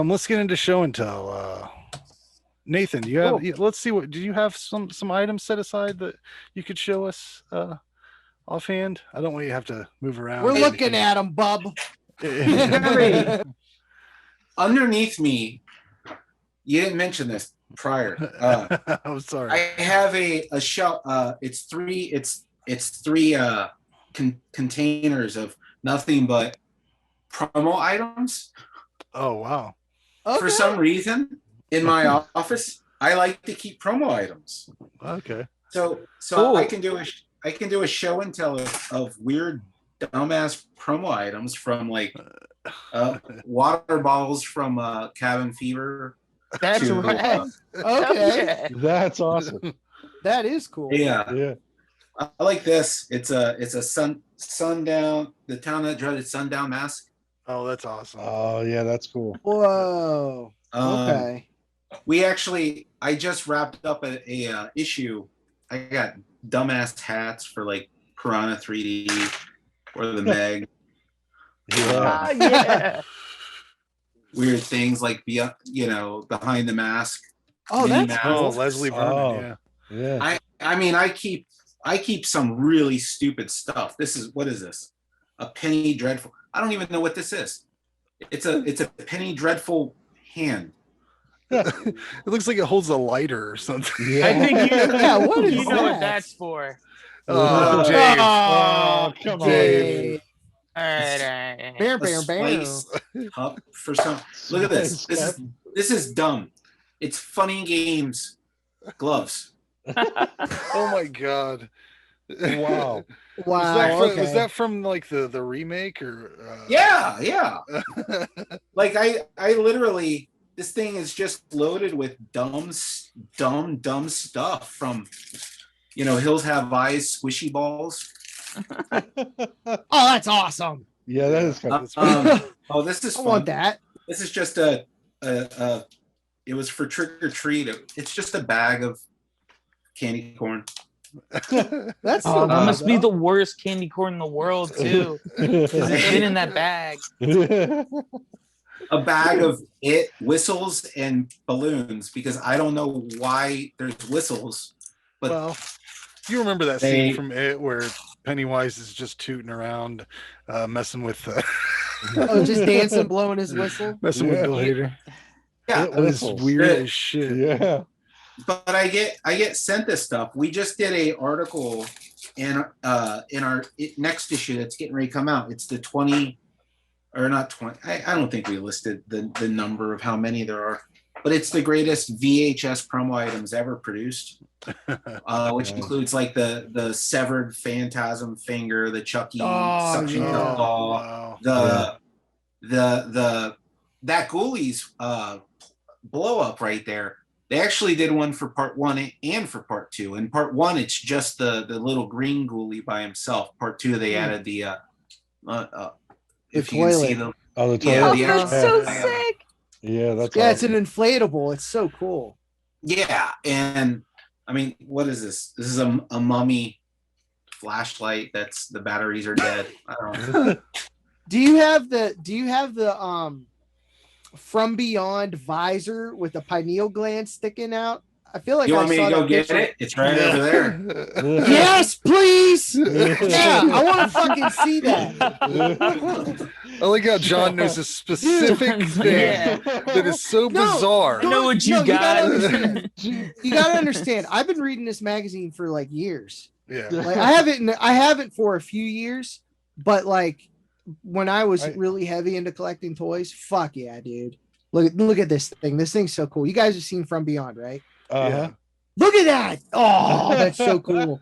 Let's get into show and tell. Nathan, you have? Let's see. What do you have? Some items set aside that you could show us offhand. I don't want you to have to move around. We're looking at them, bub. Underneath me, you didn't mention this prior. I'm sorry. I have a shelf. It's three containers of nothing but promo items. Oh wow! Okay. For some reason, in my office, I like to keep promo items. Okay. So Cool. I can do a show and tell of weird dumbass promo items from like water bottles from Cabin Fever. That's to, right. Okay. That's awesome. That is cool. Yeah. I like this. It's a sundown. The town that dreaded sundown mask. Oh, that's awesome. Oh yeah, that's cool. Whoa. Okay. I just wrapped up a issue. I got dumbass hats for like Piranha 3D or the Meg. Yeah. Weird things like behind the mask. Oh, mini that's mask. Oh, Leslie Vernon. Yeah. I mean, I keep some really stupid stuff. What is this? A Penny Dreadful. I don't even know what this is. It's a Penny Dreadful hand. It looks like it holds a lighter or something. Yeah. I think what is you know that? what that's for. Oh, James. Oh, come on. Dave. All right. Bear, A bear, bear. spice cup for some. Look at this. This is dumb. It's Funny Games gloves. Oh my god! Wow. Wow. Was that from like the remake or? Yeah. Like I literally, this thing is just loaded with dumb stuff from, Hills Have Eyes, squishy balls. Oh, that's awesome. Yeah, that is kind of This is I fun. want that. This is just it was for trick or treat. It's just a bag of candy corn. That's That must be the worst candy corn in the world too. Because it's been in that bag. A bag of whistles and balloons, because I don't know why there's whistles, but well, you remember that scene from It where Pennywise is just tooting around, messing with, just dancing, blowing his whistle, messing with Bill Hader. Yeah, that was weird as shit. Yeah. But I get sent this stuff. We just did a article in our next issue that's getting ready to come out. It's the 20, or not 20. I don't think we listed the number of how many there are, but it's the greatest VHS promo items ever produced, which includes like the severed phantasm finger, the Chucky suction cup doll, that Ghoulies blow up right there. They actually did one for part 1 and for part 2. In part 1, it's just the little green ghoulie by himself. Part 2, they added the if you can see the toilet. That's so sick. Yeah, that's it's an inflatable. It's so cool. Yeah, and I mean, what is this? This is a mummy flashlight. That's the batteries are dead. I don't know. Do you have the From Beyond visor with the pineal gland sticking out? I feel like You want I me saw to go that get picture. it? It's right over there. Yes, please. Yeah, I want to fucking see that. I like how John knows a specific thing that is so bizarre. I know what you got. You gotta understand. I've been reading this magazine for like years. Yeah, like I haven't for a few years, but like when I was really heavy into collecting toys, fuck yeah, dude. Look at this thing. This thing's so cool. You guys have seen From Beyond, right? Yeah. Look at that. Oh, that's so cool.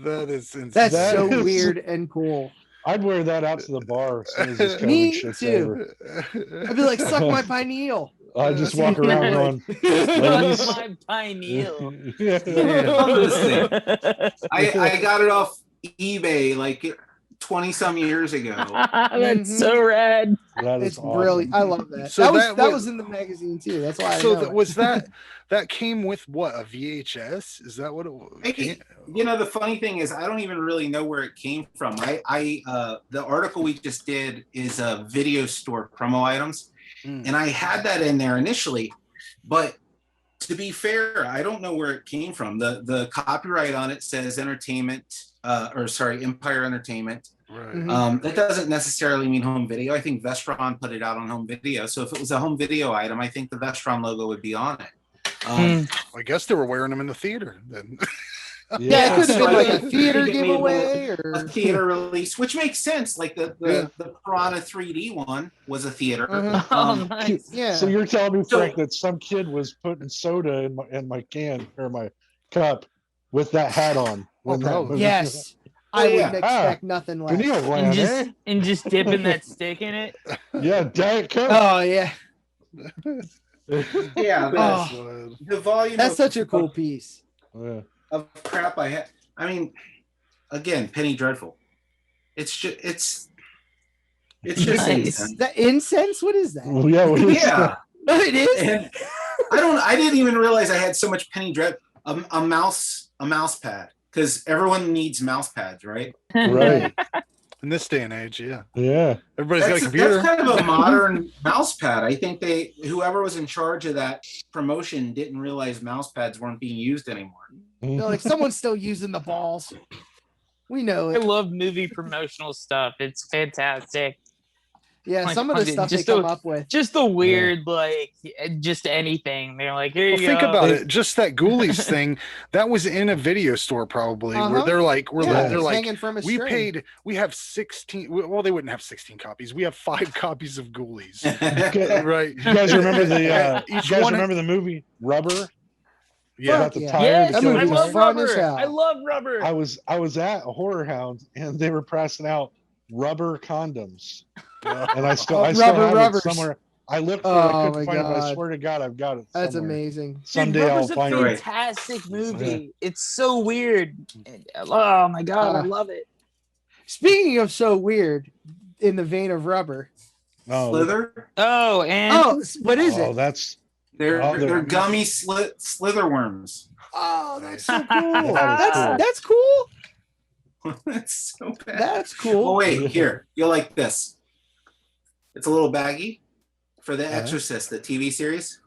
That is insane. That's so weird and cool. I'd wear that out to the bar as soon as this COVID Me shit's too. over. I'd be like, suck my pineal. I just walk around going, ladies. My pineal. I got it off eBay like 20 some years ago. That's so rad. That is It's brilliant. I love that. So that was in the magazine too. That's why. So I know was that came with what, a VHS? Is that what it came? You know, the funny thing is, I don't even really know where it came from. The article we just did is a video store promo items, and I had that in there initially, but to be fair, I don't know where it came from. The copyright on it says Empire Entertainment. Right. That doesn't necessarily mean home video. I think Vestron put it out on home video. So if it was a home video item, I think the Vestron logo would be on it. I guess they were wearing them in the theater then. Yeah, it could have been like a theater giveaway or a theater release, which makes sense. Like the Piranha 3D one was a theater. Oh, nice. Yeah. So you're telling me, Frank, that some kid was putting soda in my can or my cup with that hat on? Yes. I wouldn't expect nothing less. And just dipping that stick in it. Yeah, Diet Coke. Oh yeah. Yeah, the volume. That's such a cool piece. Of crap I had. I mean, again, Penny Dreadful. It's just Nice. incense. That incense? What is that? Yeah, what is Yeah. It is. And I didn't even realize I had so much Penny Dread. A mouse pad, because everyone needs mouse pads, right? Right. In this day and age, yeah. Yeah. Everybody's got a computer. That's kind of a modern mouse pad. I think whoever was in charge of that promotion didn't realize mouse pads weren't being used anymore. They're like, someone's still using the balls. We know I it. love movie promotional stuff. It's fantastic. Yeah, Like, some of the stuff they come up with. Just the weird, like, just anything. They're like, here you go. Think about it. Just that Ghoulies thing, that was in a video store probably, where they're like, they're like, hanging from a string. we have 16. Well, they wouldn't have 16 copies. We have 5 copies of Ghoulies. Right. You guys remember Each the movie Rubber? Yeah. About the Yes, tire. That movie I was love fun as rubber. hell. I love rubber. I was at a Horrorhound and they were passing out rubber condoms. And I still have rubbers. it somewhere. I looked for it, I couldn't find it, but I swear to God, I've got it. That's somewhere. amazing. Someday I'll Rubber's find a it. fantastic movie. It's so weird. Oh my god, I love it. Speaking of so weird, in the vein of Rubber. Oh, Slither? Oh, and what is oh, it? that's They're gummy slither worms. Oh, that's so cool. That is That's cool. That's so bad. That's cool. Oh wait, here, you'll like this. It's a little baggie for The Exorcist, the TV series.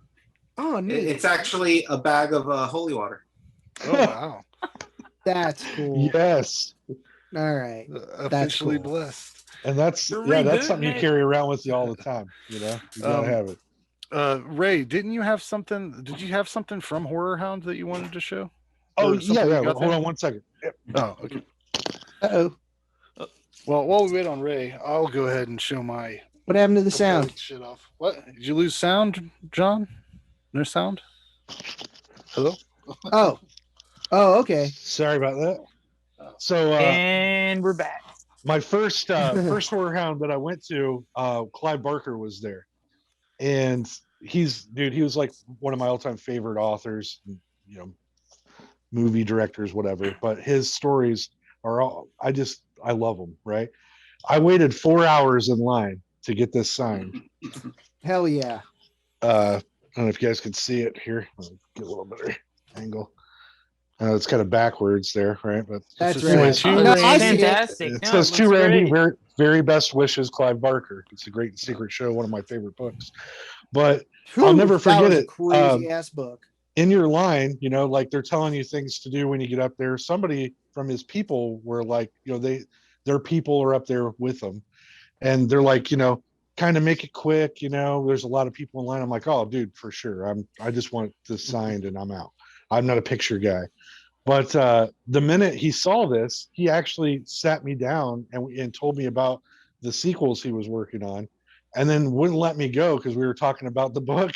Oh, neat. It's actually a bag of holy water. Oh wow. That's cool. Yes. All right. Officially cool. blessed. And that's something you carry around with you all the time. You know, you gotta have it. Ray, didn't you have something? Did you have something from Horrorhound that you wanted to show? Oh Or yeah, something yeah. you got Hold there? on one second. Yep. Oh, okay. Uh-oh. Well, while we wait on Ray, I'll go ahead and show my What happened to the sound? shit off. What? Did you lose sound, John? No sound? Hello? Oh. Oh, okay. Sorry about that. So and we're back. my first Horrorhound that I went to, Clive Barker was there. And he was like one of my all-time favorite authors, you know, movie directors, whatever. But his stories are all I love them, right? I waited 4 hours in line to get this signed. Hell yeah. I don't know if you guys can see it here. I'll get a little better angle. It's kind of backwards there, right? But That's anyways, right. No, I see it. Fantastic. it No, says it to looks Randy, great. very, very best wishes, Clive Barker. It's a great secret show, one of my favorite books. But I'll never That forget was a it. crazy ass book. In your line, you know, like they're telling you things to do when you get up there. Somebody from his people were like, you know, their people are up there with them, and they're like, you know, kind of make it quick. You know, there's a lot of people in line. I'm like, oh, dude, for sure. I just want this signed and I'm out. I'm not a picture guy. But the minute he saw this, he actually sat me down and told me about the sequels he was working on, and then wouldn't let me go because we were talking about the book.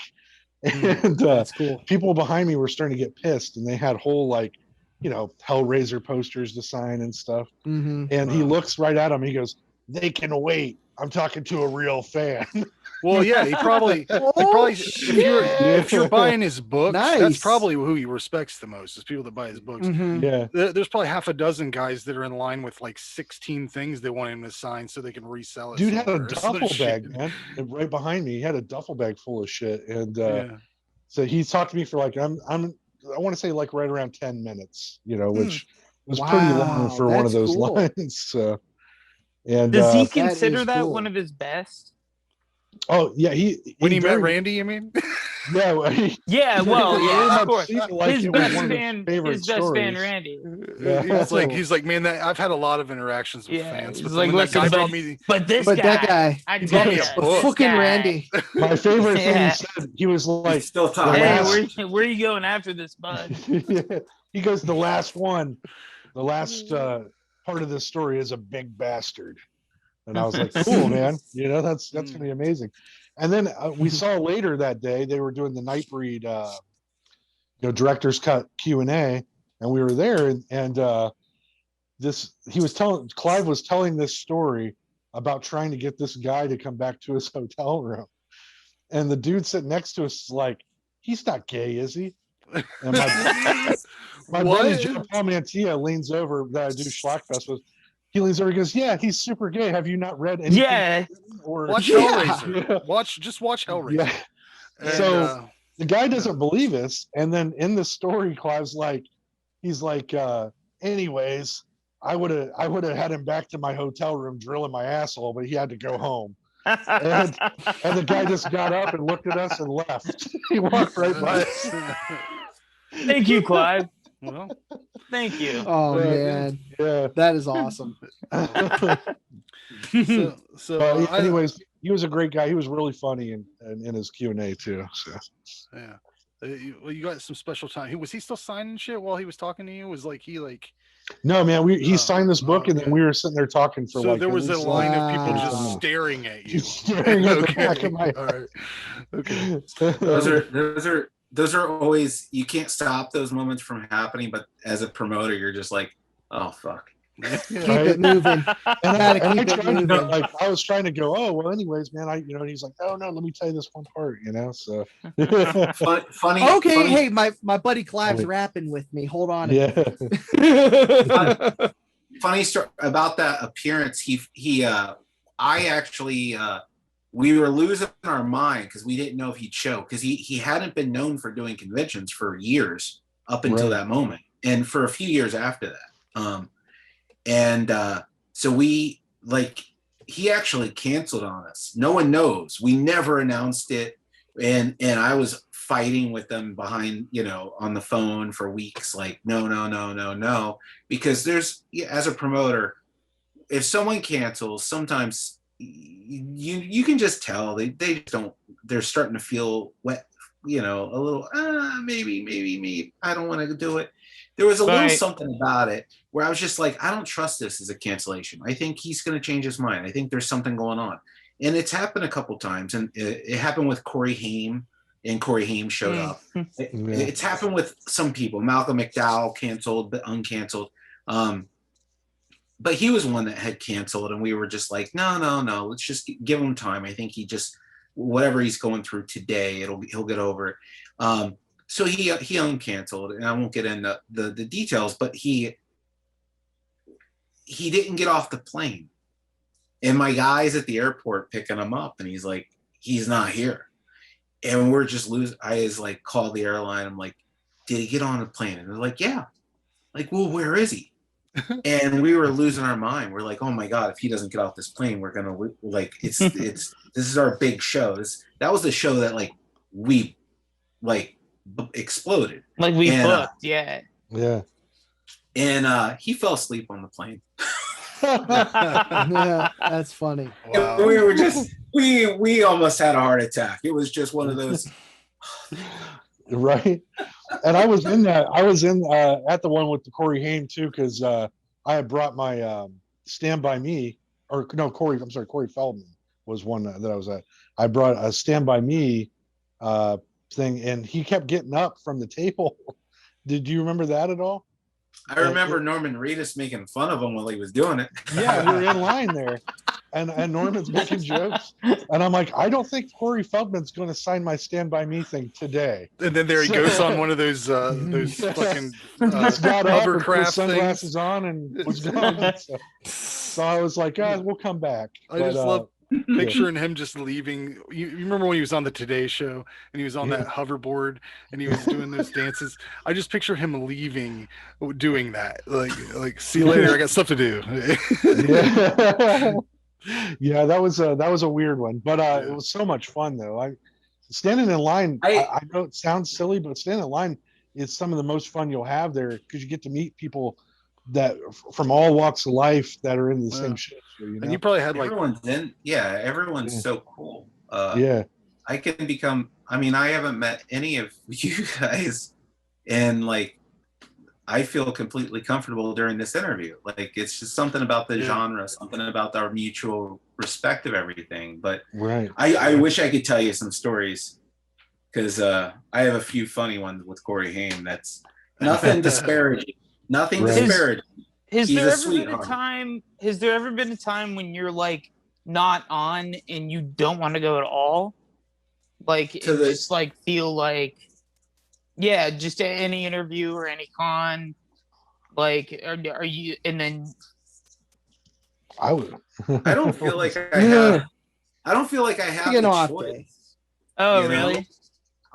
And That's cool. people behind me were starting to get pissed, and they had whole, like, you know, Hellraiser posters to sign and stuff. Mm-hmm. And he looks right at him. He goes, "They can wait." I'm talking to a real fan. Well, yeah, he probably if you're buying his books, that's Nice. probably who he respects the most is people that buy his books. Mhm. Yeah. There's probably half a dozen guys that are in line with like 16 things they want him to sign so they can resell it. Dude had a somewhere. So duffel shit. bag, man. And right behind me, he had a duffel bag full of shit. And Yeah. so he talked to me for like I want to say like right around 10 minutes, which was pretty long Wow, for one of that's those cool. lines. So, and Does he That consider is that cool. one of his best? oh yeah, When he met very- Randy, you mean? yeah, well, Yeah, well, very yeah, much of course. seemed like His it was best one of his fan, favorite his best fan, stories. Randy. Yeah. He's like, man, I've had a lot of interactions with Yeah, fans, he's but like, when that listen, guy but- brought me, But this But guy, that guy, I he tell brought me ya, a book. this fucking guy- Randy. My favorite thing Yeah. he said, he was like, Still the talking. Hey, last- where are you going after this, bud? he goes, the last part of this story is a big bastard. And I was like, cool, man. That's going to be amazing. And then we saw later that day, they were doing the Nightbreed, director's cut Q&A, and we were there. And Clive was telling this story about trying to get this guy to come back to his hotel room. And the dude sitting next to us is like, he's not gay, is he? And my buddy Joe Palmantilla leans over that I do Schlockfest with. He leans over and goes, yeah, he's super gay. Have you not read anything? Yeah. Or Watch Yeah. Hellraiser. Just watch Hellraiser. Yeah. And, So the guy doesn't believe us. And then in the story, Clive's like, he's like, anyways, I would have had him back to my hotel room drilling my asshole, but he had to go home. And the guy just got up and looked at us and left. He walked right by us. Thank you, Clive. well, Thank you. Oh Yeah. man, Yeah. that is awesome. so anyways, he was a great guy. He was really funny in his Q&A too. So yeah. You got some special time. Was he still signing shit while he was talking to you? Was like he like? no, man, he signed this book and then okay. we were sitting there talking for So like there at was a least, line like, of people Wow. just staring at you. just staring at the Okay. back of my All right. Okay. Those are always, you can't stop those moments from happening, but as a promoter, you're just like, oh fuck. Keep it moving. And Gotta I keep it tried to moving. go, like I was trying to go, oh well, anyways, man, and he's like, oh no, let me tell you this one part, so Funny. Okay, funny, hey, my buddy Clive's rapping with me. Hold on. yeah. funny story about that appearance. I actually, we were losing our mind because we didn't know if he'd show, because he hadn't been known for doing conventions for years up until Right. that moment, and for a few years after that. So we, like, he actually canceled on us. No one knows. We never announced it, and I was fighting with them behind, on the phone for weeks, like, no, because as a promoter, if someone cancels, sometimes you can just tell they're starting to feel wet, a little, maybe I don't want to do it. There was a little something about it where I was just like, I don't trust this as a cancellation. I think he's going to change his mind. I think there's something going on. And it's happened a couple times. And it happened with Corey Haim, and Corey Haim showed up. It's happened with some people. Malcolm McDowell canceled, but uncanceled. But he was one that had canceled, and we were just like, no, let's just give him time. I think he just, whatever he's going through today, he'll get over it. So he uncanceled, and I won't get into the details, but he didn't get off the plane. And my guy's at the airport picking him up, and he's like, he's not here. And we're just losing. I was like, call the airline. I'm like, did he get on the plane? And they're like, yeah. Like, well, where is he? And we were losing our mind. We're like, oh my God, if he doesn't get off this plane, we're gonna this is our big show. That was the show that we exploded. Like we booked, yeah. And he fell asleep on the plane. Yeah, that's funny. Wow. We were just we almost had a heart attack. It was just one of those. Right. And I was in at the one with the Corey Haim too, because I had brought my Stand By Me, Corey Feldman was one that I was at. I brought a Stand By Me thing, and he kept getting up from the table. Did you remember that at all? I remember Norman Reedus making fun of him while he was doing it. Yeah, we were in line there. and Norman's making jokes, and I'm like, I don't think Corey Feldman's going to sign my Stand By Me thing today. And then there he goes on one of those fucking Just got up and put hovercraft sunglasses things. on and was gone. So I was like, we'll come back. I just love picturing him just leaving. You remember when he was on the Today Show and he was on that hoverboard and he was doing those dances? I just picture him leaving, doing that. Like see you later. I got stuff to do. Yeah, that was a weird one, but it was so much fun though. Standing in line, I know it sounds silly, but standing in line is some of the most fun you'll have there because you get to meet people that from all walks of life that are in the same shit. You know? And you probably had everyone's so cool. I can become. I mean, I haven't met any of you guys, and like, I feel completely comfortable during this interview. Like, it's just something about the genre, something about our mutual respect of everything. But I wish I could tell you some stories because I have a few funny ones with Corey Haim. That's nothing disparaging. Nothing disparaging. Has there ever been a time when you're like not on and you don't want to go at all? Like just like feel like. Yeah, just any interview or any con, like, are you? And then I would. I don't feel like I have. I don't feel like I have a choice. Oh, really?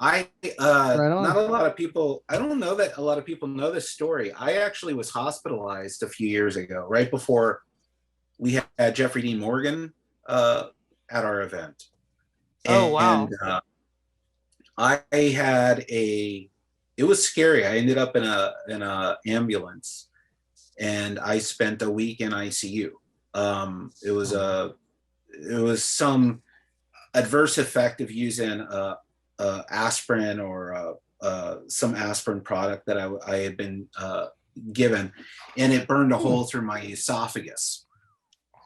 Not a lot of people. I don't know that a lot of people know this story. I actually was hospitalized a few years ago, right before we had Jeffrey Dean Morgan at our event. Oh, wow. And I had it was scary. I ended up in a ambulance, and I spent a week in ICU. It was some adverse effect of using aspirin or some aspirin product that I had been given, and it burned a hole through my esophagus.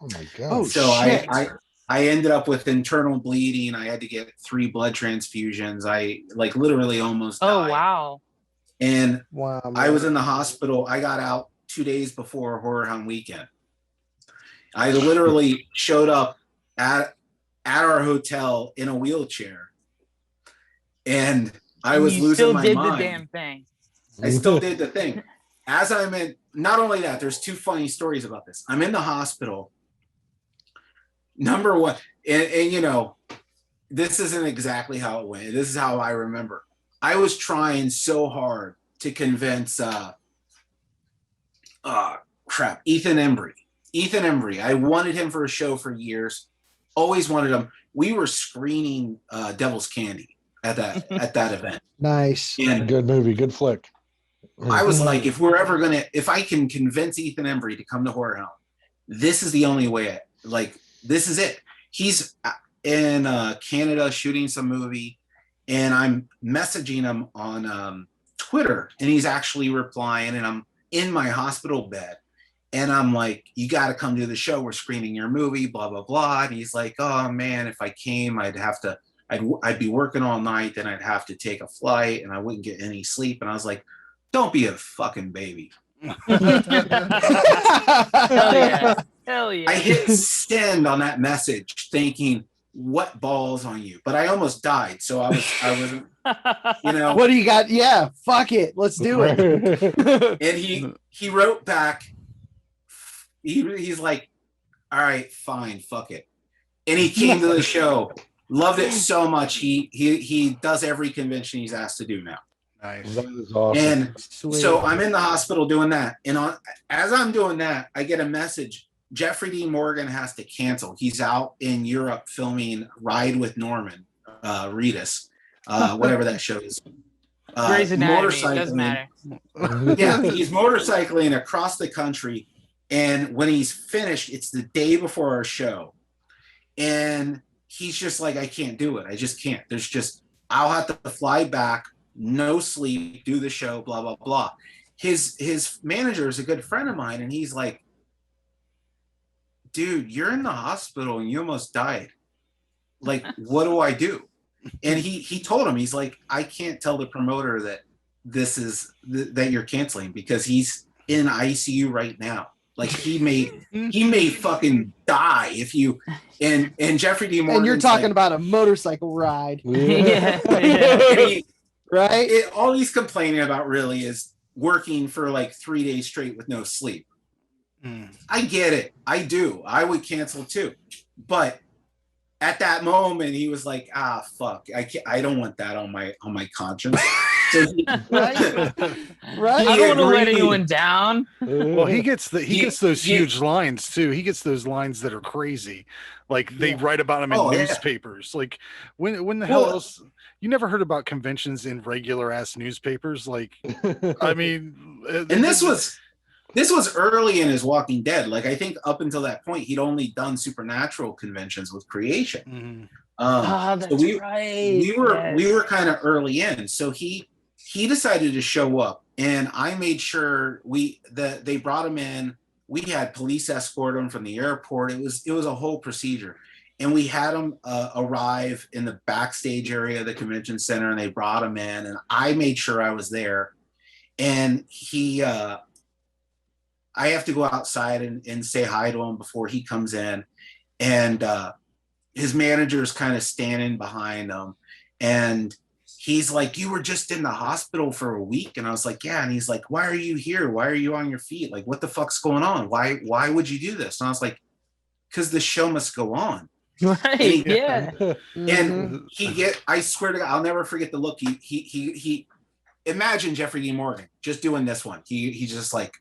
Oh my god! So I ended up with internal bleeding. I had to get 3 blood transfusions. I like literally almost died. Oh, wow. And wow, I was in the hospital. I got out 2 days before Horrorhound weekend. I literally showed up at our hotel in a wheelchair. And I was losing my mind. You still did the damn thing. I still did the thing. As I'm in, not only that, there's 2 funny stories about this. I'm in the hospital. Number one, and you know, this isn't exactly how it went. This is how I remember. I was trying so hard to convince Ethan Embry. Ethan Embry. I wanted him for a show for years. Always wanted him. We were screening Devil's Candy at that event. Nice. And good movie, good flick. I was like, if I can convince Ethan Embry to come to Horrorhound, this is the only way. This is it. He's in Canada shooting some movie, and I'm messaging him on Twitter, and he's actually replying, and I'm in my hospital bed, and I'm like, you got to come to the show. We're screening your movie, blah, blah, blah. And he's like, oh man, if I came, I'd be working all night, then I'd have to take a flight, and I wouldn't get any sleep. And I was like, don't be a fucking baby. Hell yeah. Hell yeah. I hit send on that message thinking, what balls on you? But I almost died. So I wasn't, you know. What do you got? Yeah, fuck it. Let's do it. And he wrote back, he's like, all right, fine, fuck it. And he came to the show, loved it so much. He does every convention he's asked to do now. Nice. That is awesome. And so I'm in the hospital doing that. And as I'm doing that, I get a message. Jeffrey Dean Morgan has to cancel. He's out in Europe filming Ride with Norman Reedus, whatever that show is. Grey's Anatomy, it doesn't matter. Yeah, he's motorcycling across the country. And when he's finished, it's the day before our show. And he's just like, I can't do it. I just can't. I'll have to fly back, no sleep, do the show, blah, blah, blah. His manager is a good friend of mine. And he's like, dude, you're in the hospital and you almost died. Like, what do I do? And he told him, he's like, I can't tell the promoter that that you're canceling because he's in ICU right now. Like he may fucking die if you and Jeffrey D. Morgan. And you're talking about a motorcycle ride. Yeah. Right? All he's complaining about really is working for like 3 days straight with no sleep. I get it. I do. I would cancel too. But at that moment, he was like, fuck. I don't want that on my conscience. So right? I don't want to let anyone down. Well, he gets those huge lines too. He gets those lines that are crazy. Like they write about him in newspapers. Like when the hell else? You never heard about conventions in regular ass newspapers? Like, I mean, and this was early in his Walking Dead. Like I think up until that point, he'd only done supernatural conventions with Creation. That's so right. We were kind of early in. So he decided to show up, and I made sure they brought him in. We had police escort him from the airport. It was a whole procedure. And we had him arrive in the backstage area of the convention center, and they brought him in, and I made sure I was there. And I have to go outside and say hi to him before he comes in. And his manager's kind of standing behind him. And he's like, "You were just in the hospital for a week." And I was like, "Yeah." And he's like, "Why are you here? Why are you on your feet? Like, what the fuck's going on? Why would you do this?" And I was like, "Because the show must go on." Right. And I swear to God, I'll never forget the look. He imagine Jeffrey D. Morgan just doing this one. He's just like,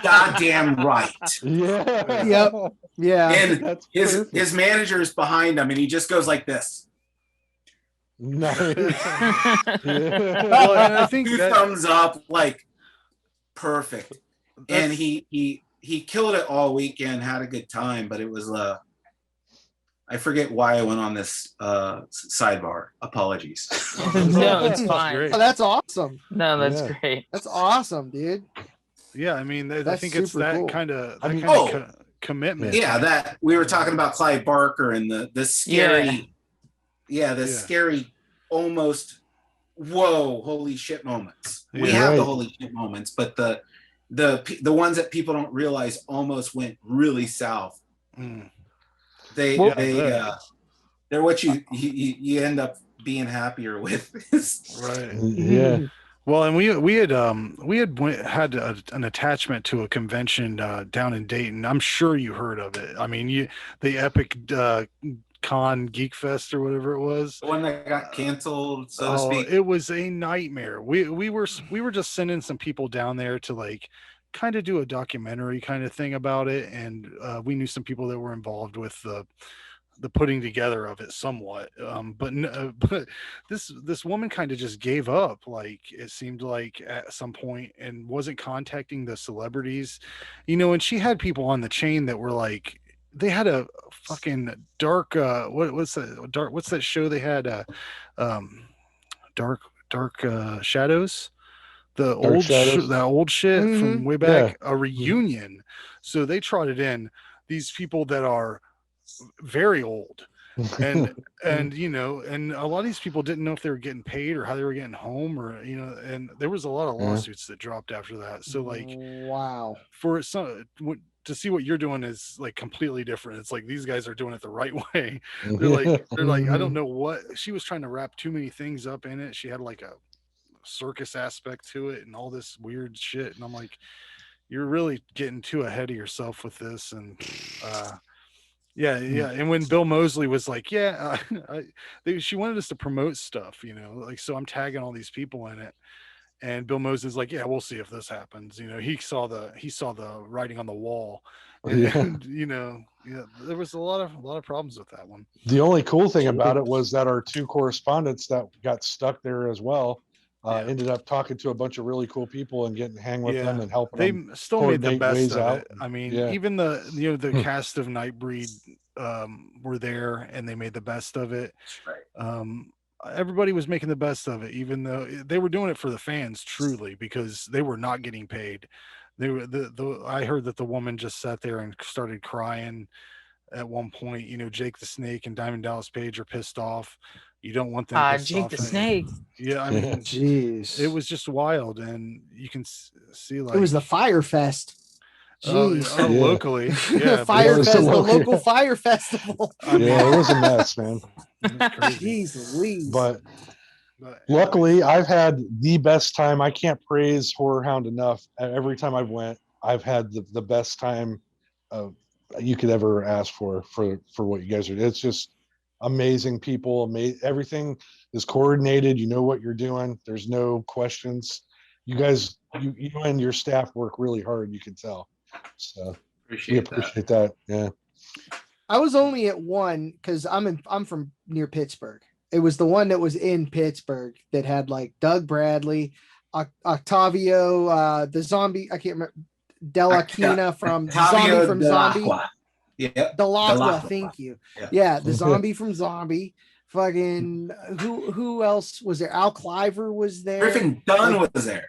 goddamn right. Yeah. Yep. Yeah. And his manager is behind him, and he just goes like this. Nice. Well, and I think Two thumbs up, like perfect. And he killed it all weekend, had a good time, but it was I forget why I went on this sidebar. Apologies. No, it's fine. Oh, that's awesome. No, that's great. That's awesome, dude. Yeah, I mean, I That's think it's super that cool. kind of commitment. Yeah, that we were talking about Clive Barker and the scary, scary, almost whoa, holy shit moments. We have the holy shit moments, but the ones that people don't realize almost went really south. They're what you end up being happier with. Right. Yeah. Well, and we had an attachment to a convention down in Dayton. I'm sure you heard of it. I mean, the Epic Con Geek Fest or whatever it was. The one that got canceled, so to speak. It was a nightmare. We were just sending some people down there to like kind of do a documentary kind of thing about it, and we knew some people that were involved with the putting together of it somewhat, but this woman kind of just gave up, like it seemed like at some point, and wasn't contacting the celebrities, and she had people on the chain that were like, they had a fucking dark what's that show they had, dark shadows, the old shit from way back, a reunion. So they trotted in these people that are very old, and and a lot of these people didn't know if they were getting paid or how they were getting home, or and there was a lot of lawsuits that dropped after that. So like, wow, for some to see what you're doing is like completely different. It's like these guys are doing it the right way. They're like I don't know what she was trying to wrap too many things up in it. She had like a circus aspect to it and all this weird shit, and I'm like, you're really getting too ahead of yourself with this. And and when Bill Moseley was like, she wanted us to promote stuff, like, so I'm tagging all these people in it, and Bill Moseley's like, yeah, we'll see if this happens. He saw the writing on the wall, and there was a lot of problems with that one. The only cool thing about it was that our two correspondents that got stuck there as well ended up talking to a bunch of really cool people and getting hang with them and helping them. They still made the best of out. it. I mean, even the cast of Nightbreed were there, and they made the best of it. Everybody was making the best of it, even though they were doing it for the fans, truly, because they were not getting paid. They were I heard that the woman just sat there and started crying at one point. Jake the Snake and Diamond Dallas Page are pissed off You don't want them pissed Jake off. the Snake. Yeah, I mean, jeez, it was just wild, and you can see like it was the Fire Fest. Jeez. Locally, yeah, Fire Fest, the local fire festival. Yeah, it was a mess, man. Jeez Louise. But luckily, I've had the best time. I can't praise Horrorhound enough. Every time I've went, I've had the best time you could ever ask for what you guys are. It's just amazing people. Everything is coordinated. You know what you're doing. There's no questions. You guys, you and your staff work really hard. You can tell. So we appreciate that. Yeah. I was only at one because I'm from near Pittsburgh. It was the one that was in Pittsburgh that had like Doug Bradley, Octavio, the zombie. I can't remember. Dell'Aquina from Zombie from Zombie. Yeah. Delacqua, thank you. Yeah, the zombie from Zombie. Fucking who else was there? Al Cliver was there. Griffin Dunn was there.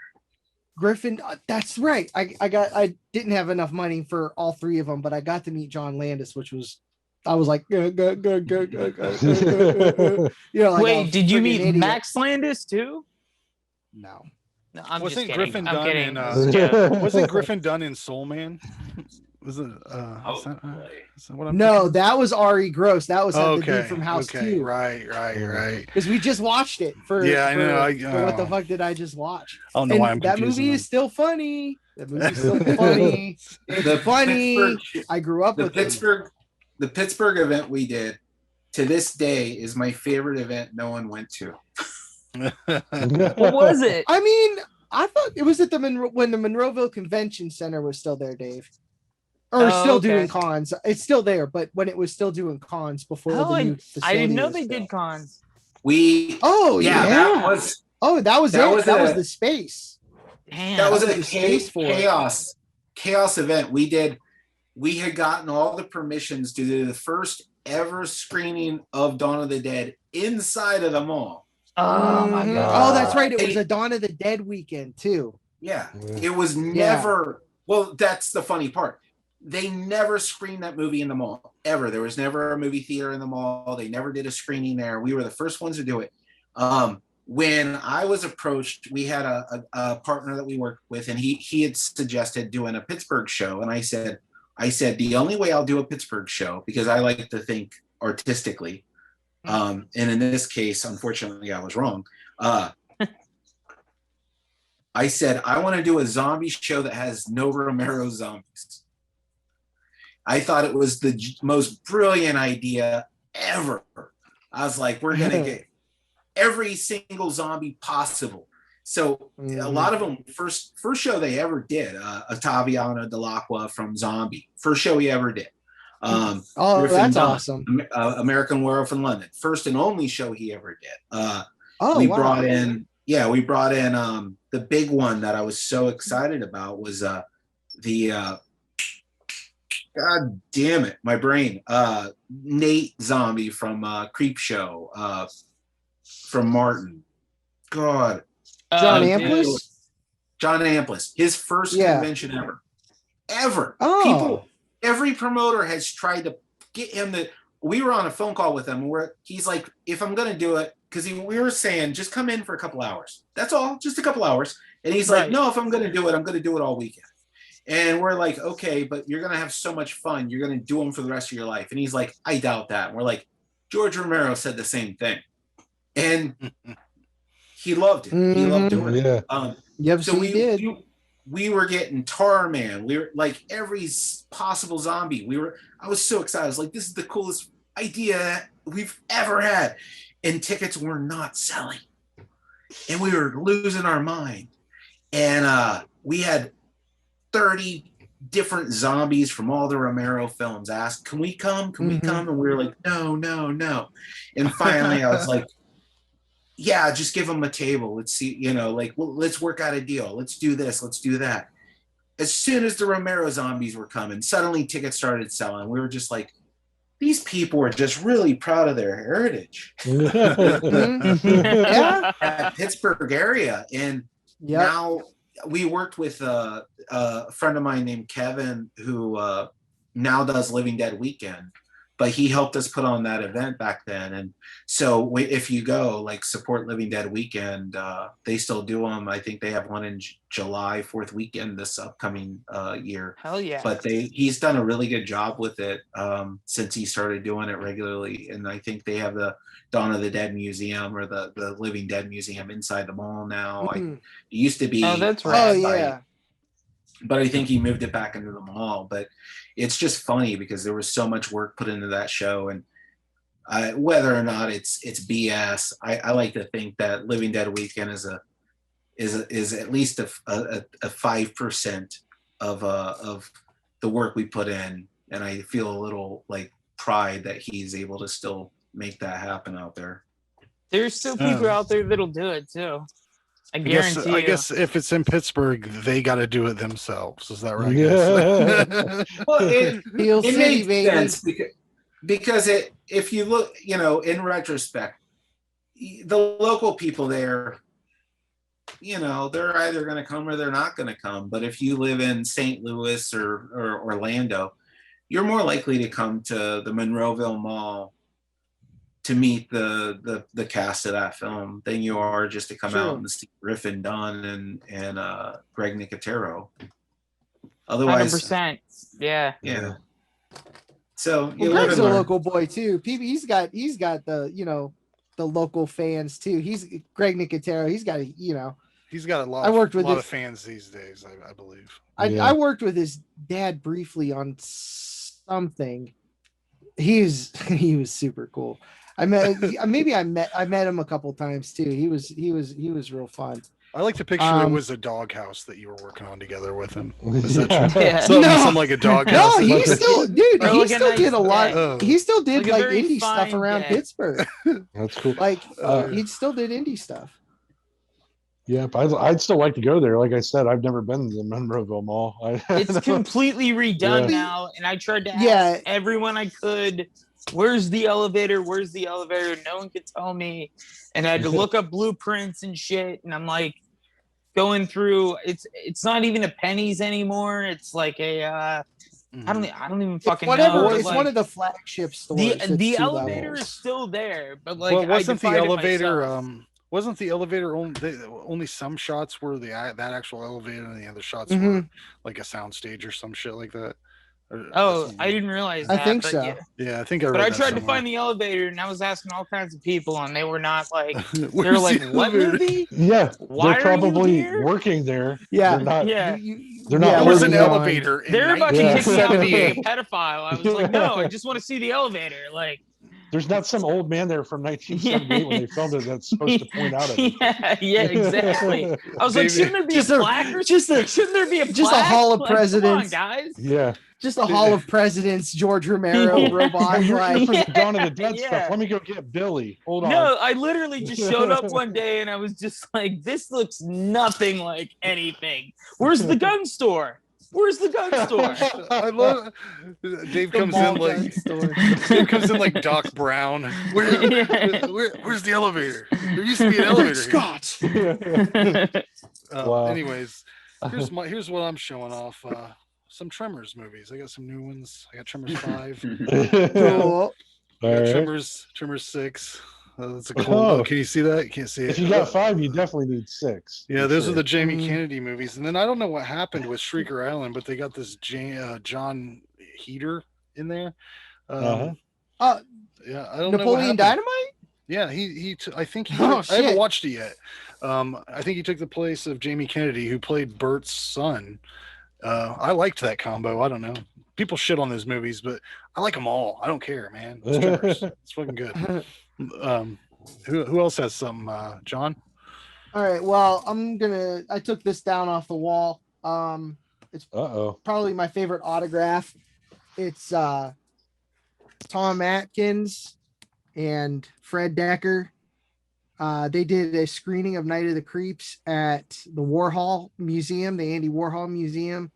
Griffin, that's right. I didn't have enough money for all three of them, but I got to meet John Landis, which was I was like, go. Wait, did you meet idiot. Max Landis too? No. No, I'm wasn't just Griffin kidding. Dunn I'm in wasn't Griffin Dunn in Soul Man? Was it is that what I'm no, thinking? that was Ari Gross. That was the dude from House 2. Right. Because we just watched it for I know. for what the fuck did I just watch? I don't know why I'm that movie is still funny. That movie is still funny. It's funny. I grew up with Pittsburgh. The Pittsburgh event we did to this day is my favorite event no one went to. What was it? I mean, I thought it was at when the Monroeville Convention Center was still there, Dave. Or still doing cons. It's still there, but when it was still doing cons before the I didn't know they did cons. That was the space. Damn, that was a chaos event. We had gotten all the permissions to do the first ever screening of Dawn of the Dead inside of the mall. Oh my god! Oh, that's right. It was a Dawn of the Dead weekend too. Yeah, it was never. Well, that's the funny part. They never screened that movie in the mall ever. There was never a movie theater in the mall. They never did a screening there. We were the first ones to do it. When I was approached, we had a partner that we worked with, and he had suggested doing a Pittsburgh show, and I said the only way I'll do a Pittsburgh show, because I like to think artistically, and in this case, unfortunately, I was wrong. I said I want to do a zombie show that has no Romero zombies. I thought it was the most brilliant idea ever. I was like, we're gonna get every single zombie possible. So a lot of them, first show they ever did, Ottaviano Delacqua from Zombie, first show he ever did. That's awesome. American Werewolf in London, first and only show he ever did. We brought in the big one that I was so excited about was God damn it, my brain. Nate Zombie from Creep Show, from Martin. God. John Amplis? John Amplis. His first convention ever. Oh. Every promoter has tried to get him to. We were on a phone call with him where he's like, if I'm going to do it, because we were saying, just come in for a couple hours. That's all, just a couple hours. And he's like, no, if I'm going to do it, I'm going to do it all weekend. And we're like, okay, but you're going to have so much fun. You're going to do them for the rest of your life. And he's like, I doubt that. And we're like, George Romero said the same thing. And he loved it. He loved doing it. We were getting Tar Man. We were like every possible zombie. I was so excited. I was like, this is the coolest idea we've ever had. And tickets were not selling. And we were losing our mind. And we had 30 different zombies from all the Romero films asked, can we come? Can we come? And we were like, no. And finally I was like, yeah, just give them a table. Let's see, let's work out a deal. Let's do this. Let's do that. As soon as the Romero zombies were coming, suddenly tickets started selling. We were just like, these people are just really proud of their heritage. At Pittsburgh area. And now we worked with a friend of mine named Kevin, who now does Living Dead Weekend. but he helped us put on that event back then. And so if you go, like, support Living Dead Weekend, they still do them. I think they have one in July 4th weekend this upcoming year. Hell yeah. But he's done a really good job with it since he started doing it regularly. And I think they have the Dawn of the Dead Museum, or the Living Dead Museum inside the mall now. It used to be. Oh, that's right. Oh, yeah. But I think he moved it back into the mall. But it's just funny because there was so much work put into that show, and whether or not it's BS, I like to think that Living Dead Weekend is at least a 5% of the work we put in, and I feel a little like pride that he's able to still make that happen out there. There's still people out there that'll do it too. I guarantee you. I guess if it's in Pittsburgh, they got to do it themselves. Is that right? Yeah. Well, it City, makes sense because if you look, in retrospect, the local people there, they're either going to come or they're not going to come. But if you live in St. Louis or Orlando, you're more likely to come to the Monroeville Mall to meet the cast of that film than you are just to come out and see Griffin Dunn and Greg Nicotero. Otherwise, 100%. Yeah. Yeah. So Greg's a local boy too. He's got the the local fans too. He's Greg Nicotero. He's got he's got a lot of fans these days, I believe. I worked with his dad briefly on something. He was super cool. I met him a couple times too. He was real fun. I like to picture it was a doghouse that you were working on together with him. Is that true? Yeah. Something like a doghouse. No, he still did a lot. He still did Like a like very indie stuff fine around day. Pittsburgh. That's cool. Like he still did indie stuff. Yeah, but I'd still like to go there. Like I said, I've never been to the Monroeville Mall. It's completely redone now, and I tried to ask everyone I could, where's the elevator? Where's the elevator? No one could tell me, and I had to look up blueprints and shit. And I'm like going through. It's not even a Penny's anymore. It's like a I don't even fucking know. It's one of the flagship stores. The elevator is still there, but like wasn't the elevator only some shots were that actual elevator, and the other shots were like a soundstage or some shit like that? I didn't realize that. I think so. Yeah, I think I read But I that tried somewhere. to find the elevator, and I was asking all kinds of people, and they were not like, they were like, what movie? Yeah, Why they're are you probably here? working there. Yeah, they're not. Yeah. They're not. There was an working on- elevator. In They're about to kick me out for being a 1978. pedophile. I was like, no, I just want to see the elevator. Like, There's not some old man there from 1978 when they filmed it that's supposed to point out at yeah, exactly. I was like, shouldn't there be a plaque or shouldn't there be a plaque? Just a Hall of Like, come on, Presidents. guys. Yeah. Just a Hall of Presidents, George Romero robot. You're Like, for the Dawn of the Dead Yeah. stuff. Let me go get Billy. Hold on. No, I literally just showed up one day and I was just like, this looks nothing like anything. Where's the gun store? Where's the gun store? I love Dave comes in like Doc Brown. Where's the elevator? There used to be an elevator. Scott. Wow. Anyways, here's what I'm showing off. Some Tremors movies. I got some new ones. I got Tremors 5. Cool. I got All right. Tremors 6. That's a cool. Oh, can you see that? You can't see it. If you got 5, you definitely need 6. Yeah, those are the Jamie Kennedy movies. And then I don't know what happened with Shrieker Island, but they got this John Heater in there. Yeah, I don't know. Napoleon Dynamite? Yeah, I think he. Oh, I haven't shit. watched it yet. I think he took the place of Jamie Kennedy, who played Bert's son. I liked that combo. I don't know. People shit on those movies, but I like them all. I don't care, man. It's Tremors. It's fucking good. Who else has some? John? All right. Well, I took this down off the wall. It's probably my favorite autograph. It's Tom Atkins and Fred Decker. They did a screening of Night of the Creeps at the Warhol Museum, the Andy Warhol Museum,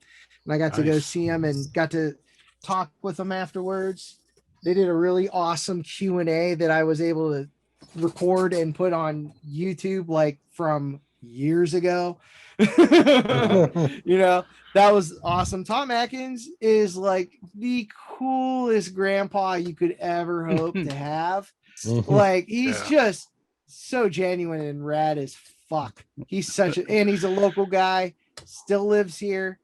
and I got to go see them and got to talk with them afterwards. They did a really awesome Q&A that I was able to record and put on YouTube, like from years ago. You know, that was awesome. Tom Atkins is like the coolest grandpa you could ever hope to have. Like, he's just so genuine and rad as fuck. He's and he's a local guy, still lives here.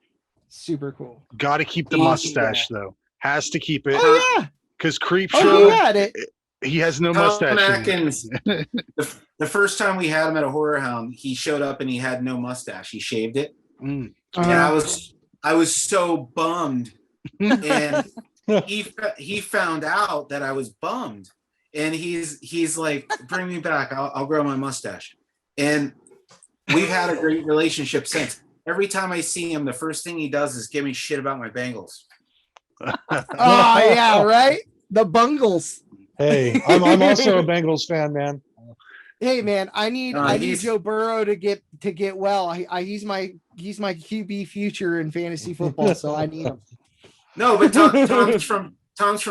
Super cool. Got to keep the mustache though. Has to keep it. Oh yeah, because Creep Show. Show. Had it. He has no Tom mustache. Atkins, the first time we had him at a Horrorhound, he showed up and he had no mustache. He shaved it, and I was so bummed. And he found out that I was bummed, and he's like, "Bring me back. I'll grow my mustache." And we've had a great relationship since. Every time I see him, the first thing he does is give me shit about my Bengals. Oh yeah, right. The Bungles. Hey, I'm also a Bengals fan, man. Hey man, I need Joe Burrow to get well. He's my QB future in fantasy football, so I need him. No, but Tom's from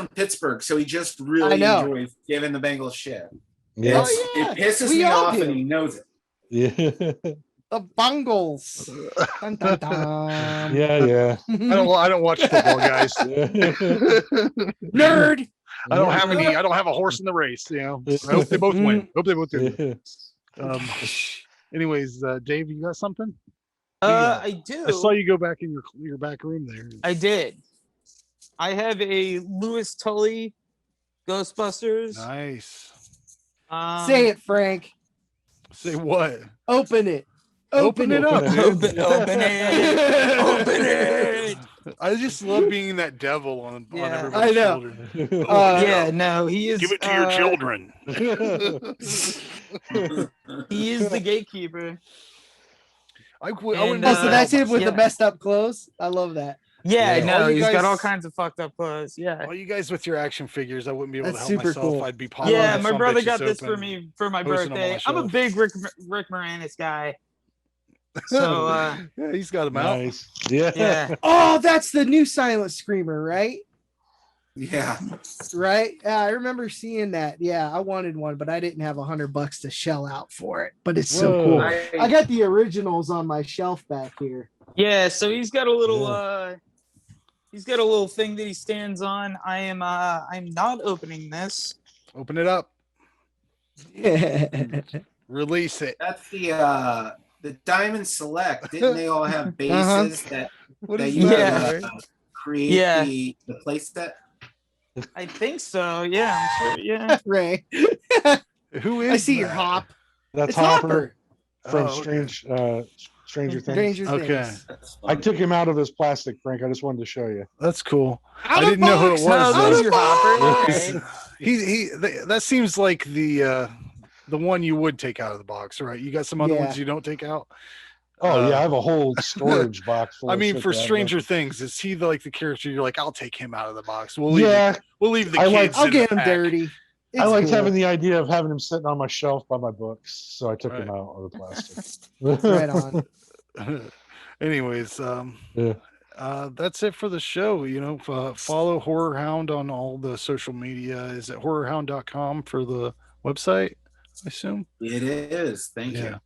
Pittsburgh, so he just really enjoys giving the Bengals shit. Yeah. It pisses me off, and he knows it. Yeah. The Bungles. Dun, dun, dun. Yeah. I don't watch football, guys. Nerd. I don't have a horse in the race. You know, I hope they both win. Hope they both do. Anyways, Dave, you got something? I do. I saw you go back in your back room there. I did. I have a Louis Tully Ghostbusters. Nice. Say it, Frank. Say what? Open it. Open it up. Open it. Open it. I just love being that devil on everybody's children. He is. Give it to your children. He is the gatekeeper. So that's him with the messed up clothes. I love that. Yeah, he's got all kinds of fucked up clothes. Yeah. All you guys with your action figures, I wouldn't be able to help super myself. cool. I'd be popping. Yeah, my brother got this for me for my birthday. I'm a big Rick Moranis guy. So yeah, he's got him out. Yeah. Oh, that's the new Silent Screamer, right? Yeah. Right. Yeah, I remember seeing that. Yeah, I wanted one, but I didn't have $100 to shell out for it. But it's so cool. I got the originals on my shelf back here. Yeah, so he's got a little he's got a little thing that he stands on. I'm not opening this. Open it up. Release it. That's the Diamond Select. Didn't they all have bases that you could create the play set? I think so. Yeah, I'm sure. Yeah. Ray. Who is I see your hop. That's Hopper from Stranger Things. Okay. I took him out of his plastic, Frank. I just wanted to show you. That's cool. I didn't know who it was. Those your Hopper. Okay. That seems like the one you would take out of the box, right? You got some other ones you don't take out. Oh yeah, I have a whole storage box full I of mean, shit for that I Stranger love. Things, is he the character you're like, I'll take him out of the box. We'll leave the kids. I'll get in him the pack. dirty. I liked having the idea of having him sitting on my shelf by my books, so I took him out of the plastic. Right on. Anyways, that's it for the show. You know, follow Horrorhound on all the social media. Is it horrorhound.com for the website? I assume It is. Thank you.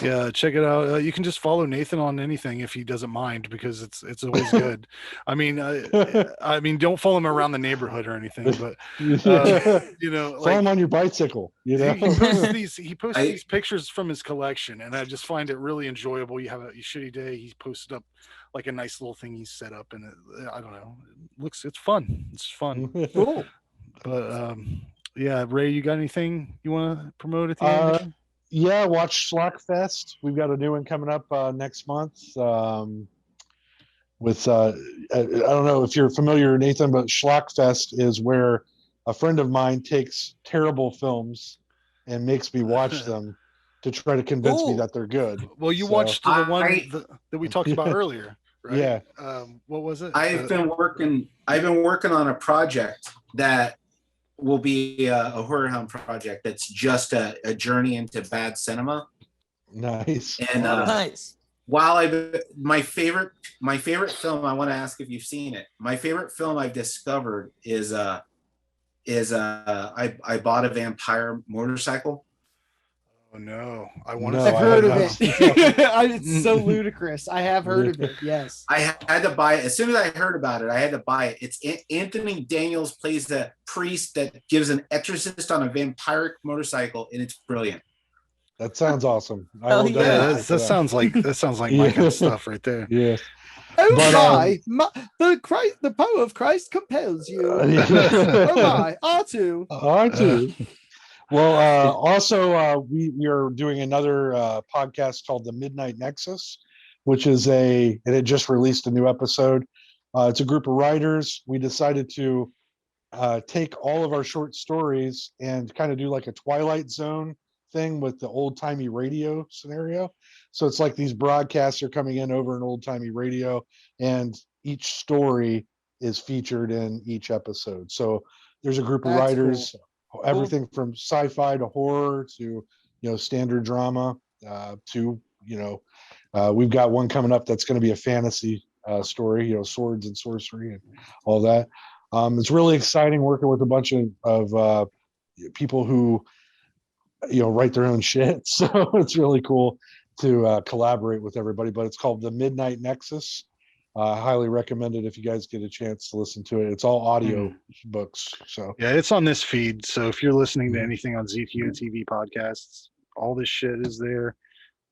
Yeah, check it out. You can just follow Nathan on anything if he doesn't mind, because it's always good. I mean, don't follow him around the neighborhood or anything, but you know, follow him on your bicycle. You know, he posts these pictures from his collection, and I just find it really enjoyable. You have a shitty day, he posted up like a nice little thing he's set up, and I don't know, it's fun. It's fun. Cool. But yeah, Ray, you got anything you want to promote at the end? Yeah, watch Schlockfest. We've got a new one coming up next month. With I don't know if you're familiar, Nathan, but Schlockfest is where a friend of mine takes terrible films and makes me watch them to try to convince me that they're good. Well, you watched the one that we talked about earlier, right? Yeah. What was it? I've been working on a project that will be a Horrorhound project that's just a journey into bad cinema. Nice. And nice. While my favorite film, I want to ask if you've seen it. My favorite film I've discovered is I bought a vampire motorcycle. no, I've heard of it. It's so ludicrous. I have heard of it. Yes, I had to buy it as soon as I heard about it. I had to buy it. It's Anthony Daniels plays the priest that gives an exorcist on a vampiric motorcycle, and it's brilliant. That sounds awesome. That sounds like my kind of stuff right there. Yeah. Oh the power of Christ compels you. Oh my, R2. Well, also we are doing another podcast called The Midnight Nexus, which is and it just released a new episode. It's a group of writers. We decided to take all of our short stories and kind of do like a Twilight Zone thing with the old timey radio scenario. So it's like these broadcasts are coming in over an old timey radio, and each story is featured in each episode. So there's a group of writers, everything from sci-fi to horror to standard drama to we've got one coming up that's going to be a fantasy story, swords and sorcery and all that. It's really exciting working with a bunch of people who write their own shit. So it's really cool to collaborate with everybody, but it's called The Midnight Nexus. I highly recommend it if you guys get a chance to listen to it. It's all audio books. So yeah, it's on this feed. So if you're listening to anything on ZTO TV podcasts, all this shit is there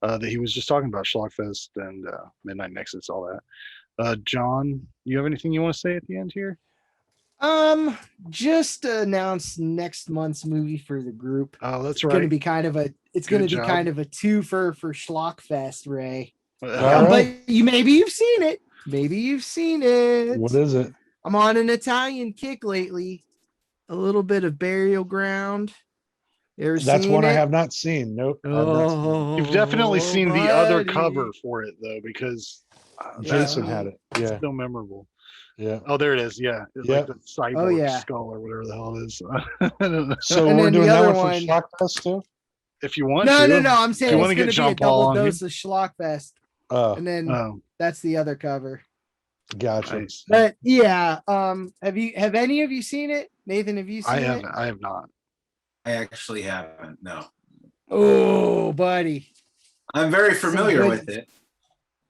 that he was just talking about, Schlockfest and Midnight Nexus, all that. John, you have anything you want to say at the end here? Just announced next month's movie for the group. Oh, that's It's right. going to be kind of a twofer for Schlockfest, Ray. All right. But maybe you've seen it. What is it? I'm on an Italian kick lately. A little bit of Burial Ground. That's one I have not seen. Nope. You've definitely seen the other cover for it though, because Jason had it. Yeah. It's still memorable. Yeah. Oh, there it is. Yeah. It's like the cyborg Oh, yeah. skull or whatever the hell it is. So And we're then doing the that other one for one- Schlockfest too? If you want No, to. I'm saying If you it's want to going get to be a John Paul double on dose of Schlockfest. And then that's the other cover. Gotcha. Nice. But yeah, have any of you seen it? Nathan, have you seen it? I have not. I actually haven't. No. Oh, buddy. I'm very familiar good- with it,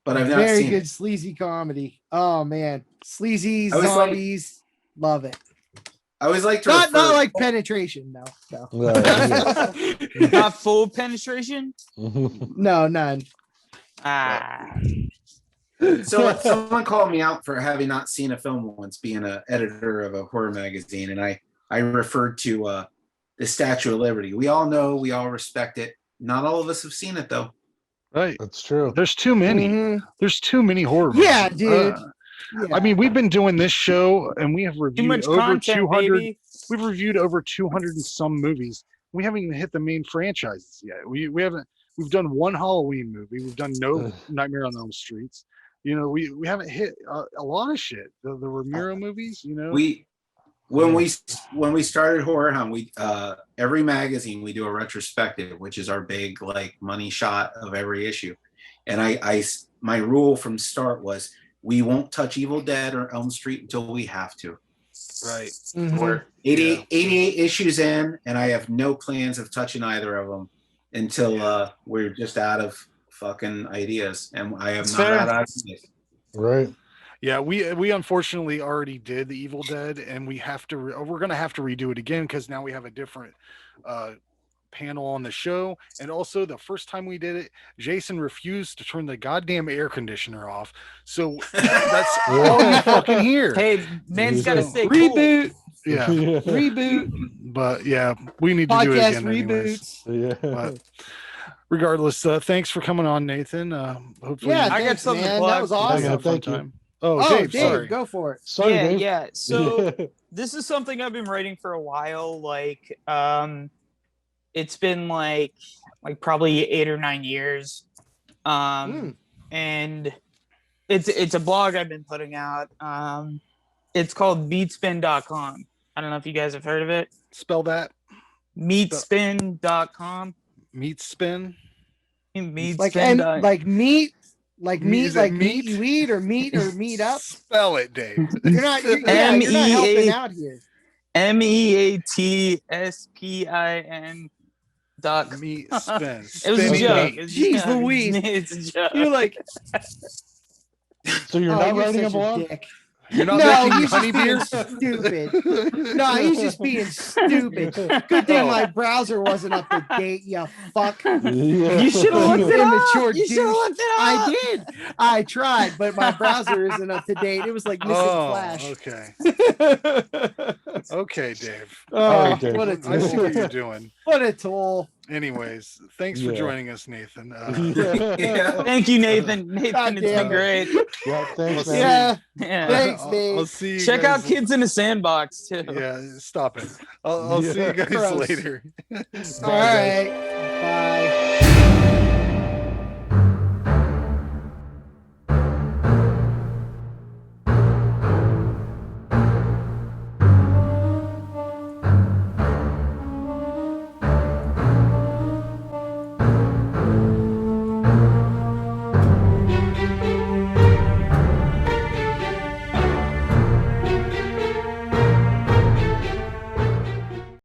but I've not Very seen good it. sleazy comedy. Oh man. Sleazy I was like- zombies. Love it. I always like to Not refer- like penetration, no. Not full penetration. No, none. So someone called me out for having not seen a film once, being an editor of a horror magazine, and I referred to the Statue of Liberty. We all know, we all respect it. Not all of us have seen it though. Right. That's true. There's too many. There's too many horror movies. Yeah, dude. I mean, we've been doing this show and we have reviewed much over content, 200. baby. We've reviewed over 200 and some movies. We haven't even hit the main franchises yet. We haven't. We've done one Halloween movie. We've done no Nightmare on Elm Streets. We haven't hit a lot of shit. The Ramiro movies. When we started Horrorhound, we every magazine we do a retrospective, which is our big like money shot of every issue. And my rule from start was we won't touch Evil Dead or Elm Street until we have to. Right. We're 88 issues in, and I have no plans of touching either of them until we're just out of fucking ideas, and I have not had ideas. Right. Yeah, we unfortunately already did the Evil Dead, and we have to. We're gonna have to redo it again because now we have a different panel on the show, and also the first time we did it, Jason refused to turn the goddamn air conditioner off. So that's all you fucking hear. Hey, man's got to stay Reboot. Yeah. Reboot. But yeah, we need to do it Podcast again. Anyways. reboots. Yeah. But regardless, thanks for coming on, Nathan. Hopefully, Yeah, I got thanks, something to man. plug. That was awesome. Thank you. time. Oh, Oh, Dave, Dave, sorry. go for it. Sorry, Dave. Yeah. So this is something I've been writing for a while. Like, it's been like probably 8 or 9 years. And it's a blog I've been putting out. It's called meatspin.com. I don't know if you guys have heard of it. Spell that. Meatspin.com. Meat spin. Meatspin. Like meat, Is it like meat? meat you eat or meat up. Spell it, Dave. You're not helping out here. MEATSPIN.com. Duck. Me spin. It was a Spin joke. me. It's a Jeez joke. Louise. It's a joke. You're like, So you're oh, not you're writing such them a along? dick. You're not No, making he's honey just being beer? stupid. No, he's just being stupid. Good thing my browser wasn't up to date, you fuck. You should have looked it up. Immature You should have douche. looked it up. I did. I tried, but my browser isn't up to date. It was like missing Flash. Okay. Okay, Dave. All right, Dave. What a I see tool. what you're doing. What a tool. Anyways, thanks for Yeah. joining us, Nathan. Thank you, Nathan. Nathan, God it's damn been great. Yeah, thanks, man. Yeah. Yeah. Thanks, I'll Dave. see you Check guys. out Kids in a Sandbox too. Yeah, stop it. I'll see you guys Gross. later. All right. Bye.